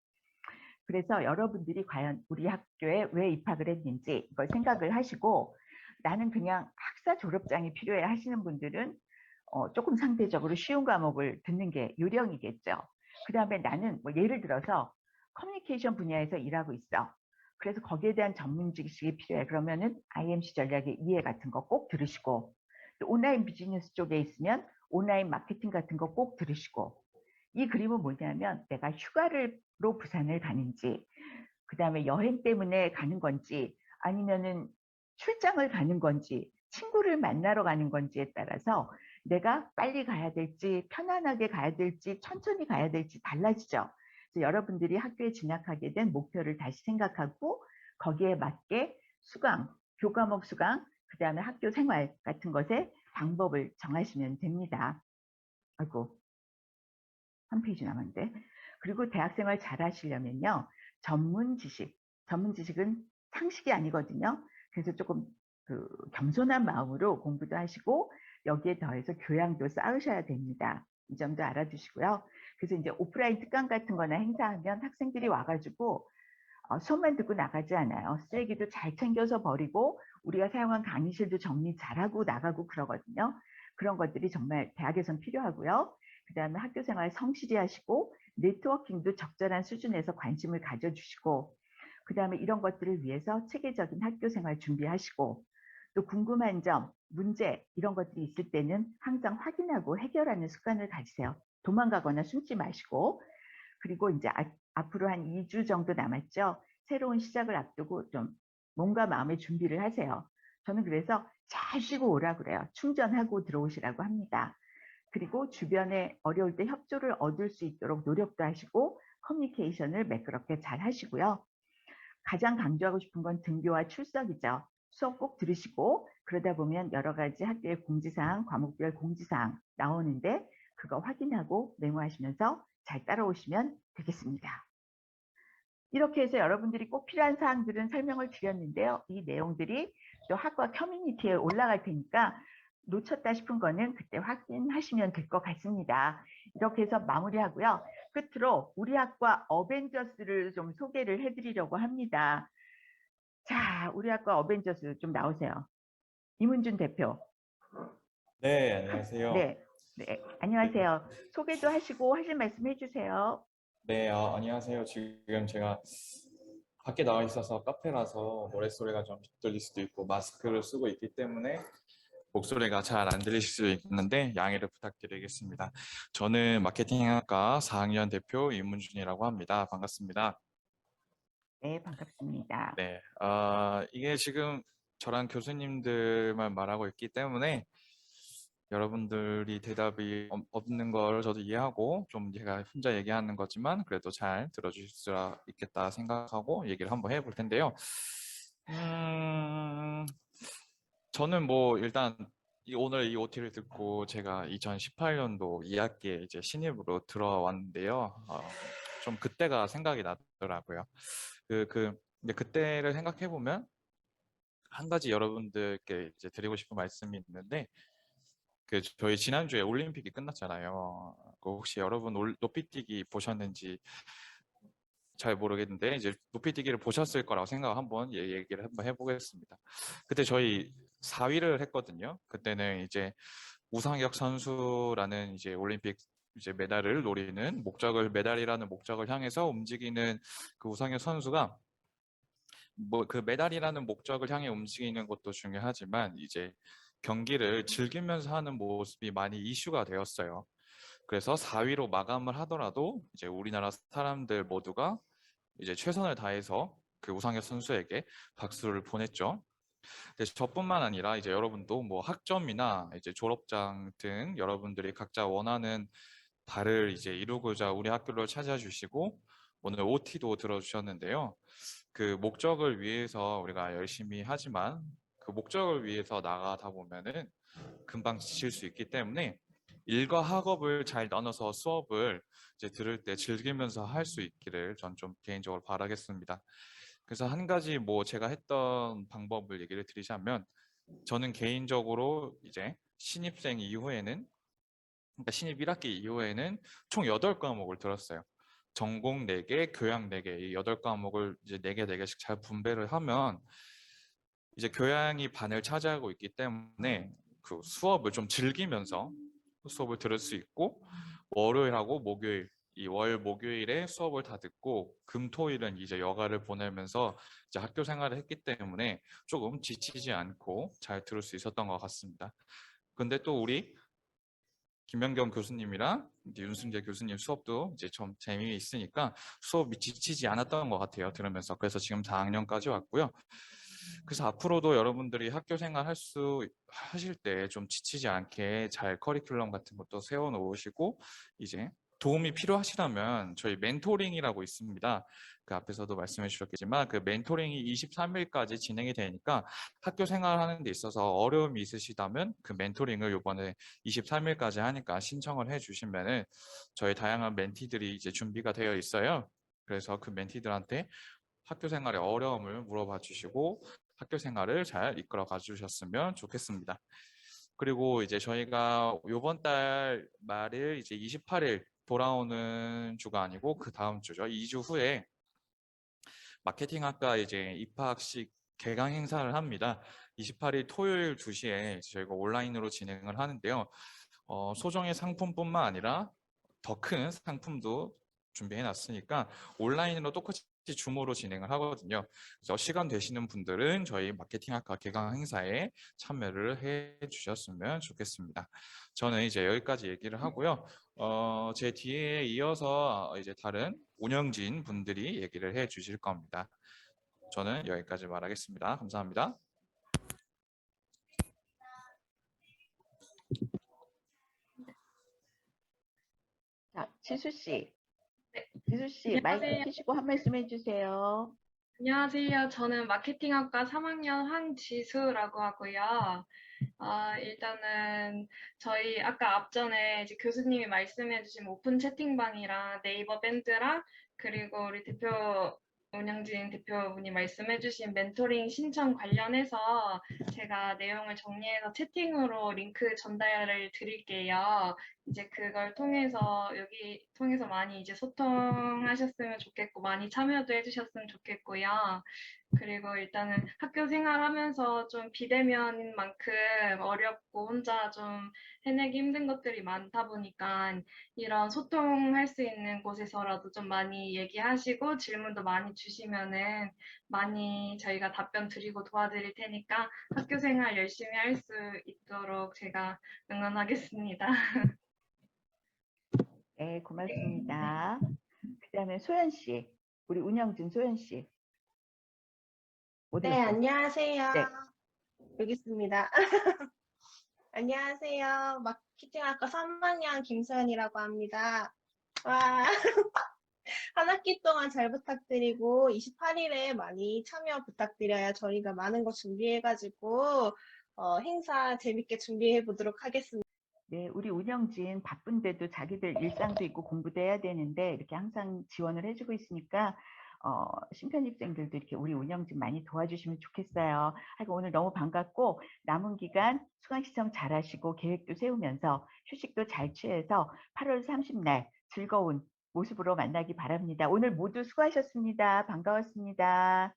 그래서 여러분들이 과연 우리 학교에 왜 입학을 했는지 이걸 생각을 하시고 나는 그냥 학사 졸업장이 필요해 하시는 분들은 조금 상대적으로 쉬운 과목을 듣는 게 요령이겠죠. 그 다음에 나는 뭐 예를 들어서 커뮤니케이션 분야에서 일하고 있어. 그래서 거기에 대한 전문 지식이 필요해. 그러면은 IMC 전략의 이해 같은 거 꼭 들으시고 또 온라인 비즈니스 쪽에 있으면 온라인 마케팅 같은 거 꼭 들으시고 이 그림은 뭐냐면 내가 휴가로 부산을 가는지 그 다음에 여행 때문에 가는 건지 아니면은 출장을 가는 건지 친구를 만나러 가는 건지에 따라서 내가 빨리 가야 될지 편안하게 가야 될지 천천히 가야 될지 달라지죠. 그래서 여러분들이 학교에 진학하게 된 목표를 다시 생각하고 거기에 맞게 수강, 교과목 수강, 그 다음에 학교 생활 같은 것에 방법을 정하시면 됩니다. 아이고, 한 페이지 남았는데. 그리고 대학생활 잘 하시려면요. 전문 지식은 상식이 아니거든요. 그래서 조금 겸손한 마음으로 공부도 하시고 여기에 더해서 교양도 쌓으셔야 됩니다. 이 점도 알아두시고요. 그래서 이제 오프라인 특강 같은 거나 행사하면 학생들이 와가지고 수업만 듣고 나가지 않아요. 쓰레기도 잘 챙겨서 버리고 우리가 사용한 강의실도 정리 잘하고 나가고 그러거든요. 그런 것들이 정말 대학에선 필요하고요. 그 다음에 학교 생활 성실히 하시고 네트워킹도 적절한 수준에서 관심을 가져주시고 그 다음에 이런 것들을 위해서 체계적인 학교 생활 준비하시고 또 궁금한 점, 문제 이런 것들이 있을 때는 항상 확인하고 해결하는 습관을 가지세요. 도망가거나 숨지 마시고 그리고 이제 앞으로 한 2주 정도 남았죠. 새로운 시작을 앞두고 좀 몸과 마음의 준비를 하세요. 저는 그래서 잘 쉬고 오라 그래요. 충전하고 들어오시라고 합니다. 그리고 주변에 어려울 때 협조를 얻을 수 있도록 노력도 하시고 커뮤니케이션을 매끄럽게 잘 하시고요. 가장 강조하고 싶은 건 등교와 출석이죠. 수업 꼭 들으시고 그러다 보면 여러 가지 학교의 공지사항, 과목별 공지사항 나오는데 그거 확인하고 메모하시면서 잘 따라오시면 되겠습니다. 이렇게 해서 여러분들이 꼭 필요한 사항들은 설명을 드렸는데요. 이 내용들이 또 학과 커뮤니티에 올라갈 테니까 놓쳤다 싶은 거는 그때 확인하시면 될 것 같습니다. 이렇게 해서 마무리하고요. 끝으로 우리 학과 어벤져스를 좀 소개를 해드리려고 합니다. 자, 우리 학과 어벤져스 좀 나오세요. 이문준 대표. 네, 안녕하세요. 네, 네, 안녕하세요. 소개도 하시고 하실 말씀 해주세요. 네, 안녕하세요. 지금 제가 밖에 나와 있어서 카페라서 노랫소리가 좀 들릴 수도 있고 마스크를 쓰고 있기 때문에 목소리가 잘 안 들리실 수도 있는데 양해를 부탁드리겠습니다. 저는 마케팅학과 4학년 대표 이문준이라고 합니다. 반갑습니다. 네, 반갑습니다. 네, 이게 지금 저랑 교수님들만 말하고 있기 때문에 여러분들이 대답이 없는 걸 저도 이해하고 좀 제가 혼자 얘기하는 거지만 그래도 잘 들어주실 수 있겠다 생각하고 얘기를 한번 해볼 텐데요. 저는 뭐 일단 오늘 이 OT를 듣고 제가 2018년도 2학기에 이제 신입으로 들어왔는데요. 좀 그때가 생각이 나더라고요. 근데 그때를 생각해 보면 한 가지 여러분들께 이제 드리고 싶은 말씀이 있는데 저희 지난주에 올림픽이 끝났잖아요. 혹시 여러분 높이뛰기 보셨는지 잘 모르겠는데 이제 높이뛰기를 보셨을 거라고 생각 한번 얘기를 한번 해보겠습니다. 그때 저희 4위를 했거든요. 그때는 이제 우상혁 선수라는 이제 올림픽 이제 메달을 노리는 메달이라는 목적을 향해서 움직이는 그 우상혁 선수가 뭐 그 메달이라는 목적을 향해 움직이는 것도 중요하지만 이제 경기를 즐기면서 하는 모습이 많이 이슈가 되었어요. 그래서 4위로 마감을 하더라도 이제 우리나라 사람들 모두가 이제 최선을 다해서 그 우상혁 선수에게 박수를 보냈죠. 근데 저뿐만 아니라 이제 여러분도 뭐 학점이나 이제 졸업장 등 여러분들이 각자 원하는 바를 이제 이루고자 우리 학교를 찾아주시고 오늘 OT도 들어주셨는데요. 그 목적을 위해서 우리가 열심히 하지만 그 목적을 위해서 나가다 보면은 금방 지칠 수 있기 때문에 일과 학업을 잘 나눠서 수업을 이제 들을 때 즐기면서 할 수 있기를 전 좀 개인적으로 바라겠습니다. 그래서 한 가지 뭐 제가 했던 방법을 얘기를 드리자면 저는 개인적으로 이제 신입생 이후에는 그러니까 신입 1학기 이후에는 총 8과목을 들었어요. 전공 4개, 교양 4개, 이 8과목을 이제 4개, 4개씩 잘 분배를 하면 이제 교양이 반을 차지하고 있기 때문에 그 수업을 좀 즐기면서 수업을 들을 수 있고 월요일하고 목요일 이 목요일에 수업을 다 듣고 금토일은 이제 여가를 보내면서 이제 학교 생활을 했기 때문에 조금 지치지 않고 잘 들을 수 있었던 것 같습니다. 근데 또 우리 김연경 교수님이랑 이제 윤승재 교수님 수업도 이제 좀 재미있으니까 수업이 지치지 않았던 것 같아요. 들으면서. 그래서 지금 4학년까지 왔고요. 그래서 앞으로도 여러분들이 학교 생활 하실 때 좀 지치지 않게 잘 커리큘럼 같은 것도 세워 놓으시고 이제 도움이 필요하시다면 저희 멘토링이라고 있습니다. 그 앞에서도 말씀해 주셨겠지만 그 멘토링이 23일까지 진행이 되니까 학교 생활하는 데 있어서 어려움이 있으시다면 그 멘토링을 이번에 23일까지 하니까 신청을 해 주시면은 저희 다양한 멘티들이 이제 준비가 되어 있어요. 그래서 그 멘티들한테 학교 생활의 어려움을 물어봐 주시고 학교 생활을 잘 이끌어 가 주셨으면 좋겠습니다. 그리고 이제 저희가 이번 달 말일 이제 28일 돌아오는 주가 아니고 그 다음 주죠. 2주 후에 마케팅학과 이제 입학식 개강 행사를 합니다. 28일 토요일 2시에 저희가 온라인으로 진행을 하는데요. 소정의 상품뿐만 아니라 더 큰 상품도 준비해 놨으니까 온라인으로 똑같이 줌으로 진행을 하거든요. 그래서 시간 되시는 분들은 저희 마케팅학과 개강 행사에 참여를 해 주셨으면 좋겠습니다. 저는 이제 여기까지 얘기를 하고요. 제 뒤에 이어서 이제 다른 운영진 분들이 얘기를 해 주실 겁니다. 저는 여기까지 말하겠습니다. 감사합니다. 자, 지수 씨. 지수 씨, 마이크 켜시고 한 말씀 해주세요. 안녕하세요. 저는 마케팅학과 3학년 황지수라고 하고요. 일단은 저희 아까 앞전에 이제 교수님이 말씀해 주신 오픈 채팅방이랑 네이버 밴드랑 그리고 우리 운영진 대표분이 말씀해 주신 멘토링 신청 관련해서 제가 내용을 정리해서 채팅으로 링크 전달을 드릴게요. 이제 그걸 통해서 여기 통해서 많이 이제 소통하셨으면 좋겠고 많이 참여도 해주셨으면 좋겠고요. 그리고 일단은 학교 생활하면서 좀 비대면인 만큼 어렵고 혼자 좀 해내기 힘든 것들이 많다 보니까 이런 소통할 수 있는 곳에서라도 좀 많이 얘기하시고 질문도 많이 주시면은 많이 저희가 답변 드리고 도와드릴 테니까 학교 생활 열심히 할 수 있도록 제가 응원하겠습니다. 네, 고맙습니다. 그다음에 소연 씨, 우리 운영진 소연 씨 어디 네, 갔어? 안녕하세요. 네, 여기 있습니다. 안녕하세요. 마케팅학과 3학년 김소연이라고 합니다. 와, 한 학기 동안 잘 부탁드리고 28일에 많이 참여 부탁드려요. 저희가 많은 거 준비해가지고 행사 재밌게 준비해 보도록 하겠습니다. 네, 우리 운영진 바쁜데도 자기들 일상도 있고 공부도 해야 되는데 이렇게 항상 지원을 해주고 있으니까 신편입생들도 이렇게 우리 운영진 많이 도와주시면 좋겠어요. 하여간 오늘 너무 반갑고 남은 기간 수강시청 잘 하시고 계획도 세우면서 휴식도 잘 취해서 8월 30날 즐거운 모습으로 만나기 바랍니다. 오늘 모두 수고하셨습니다. 반가웠습니다.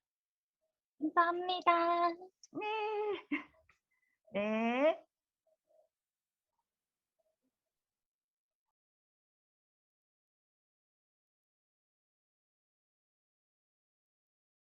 감사합니다. 네.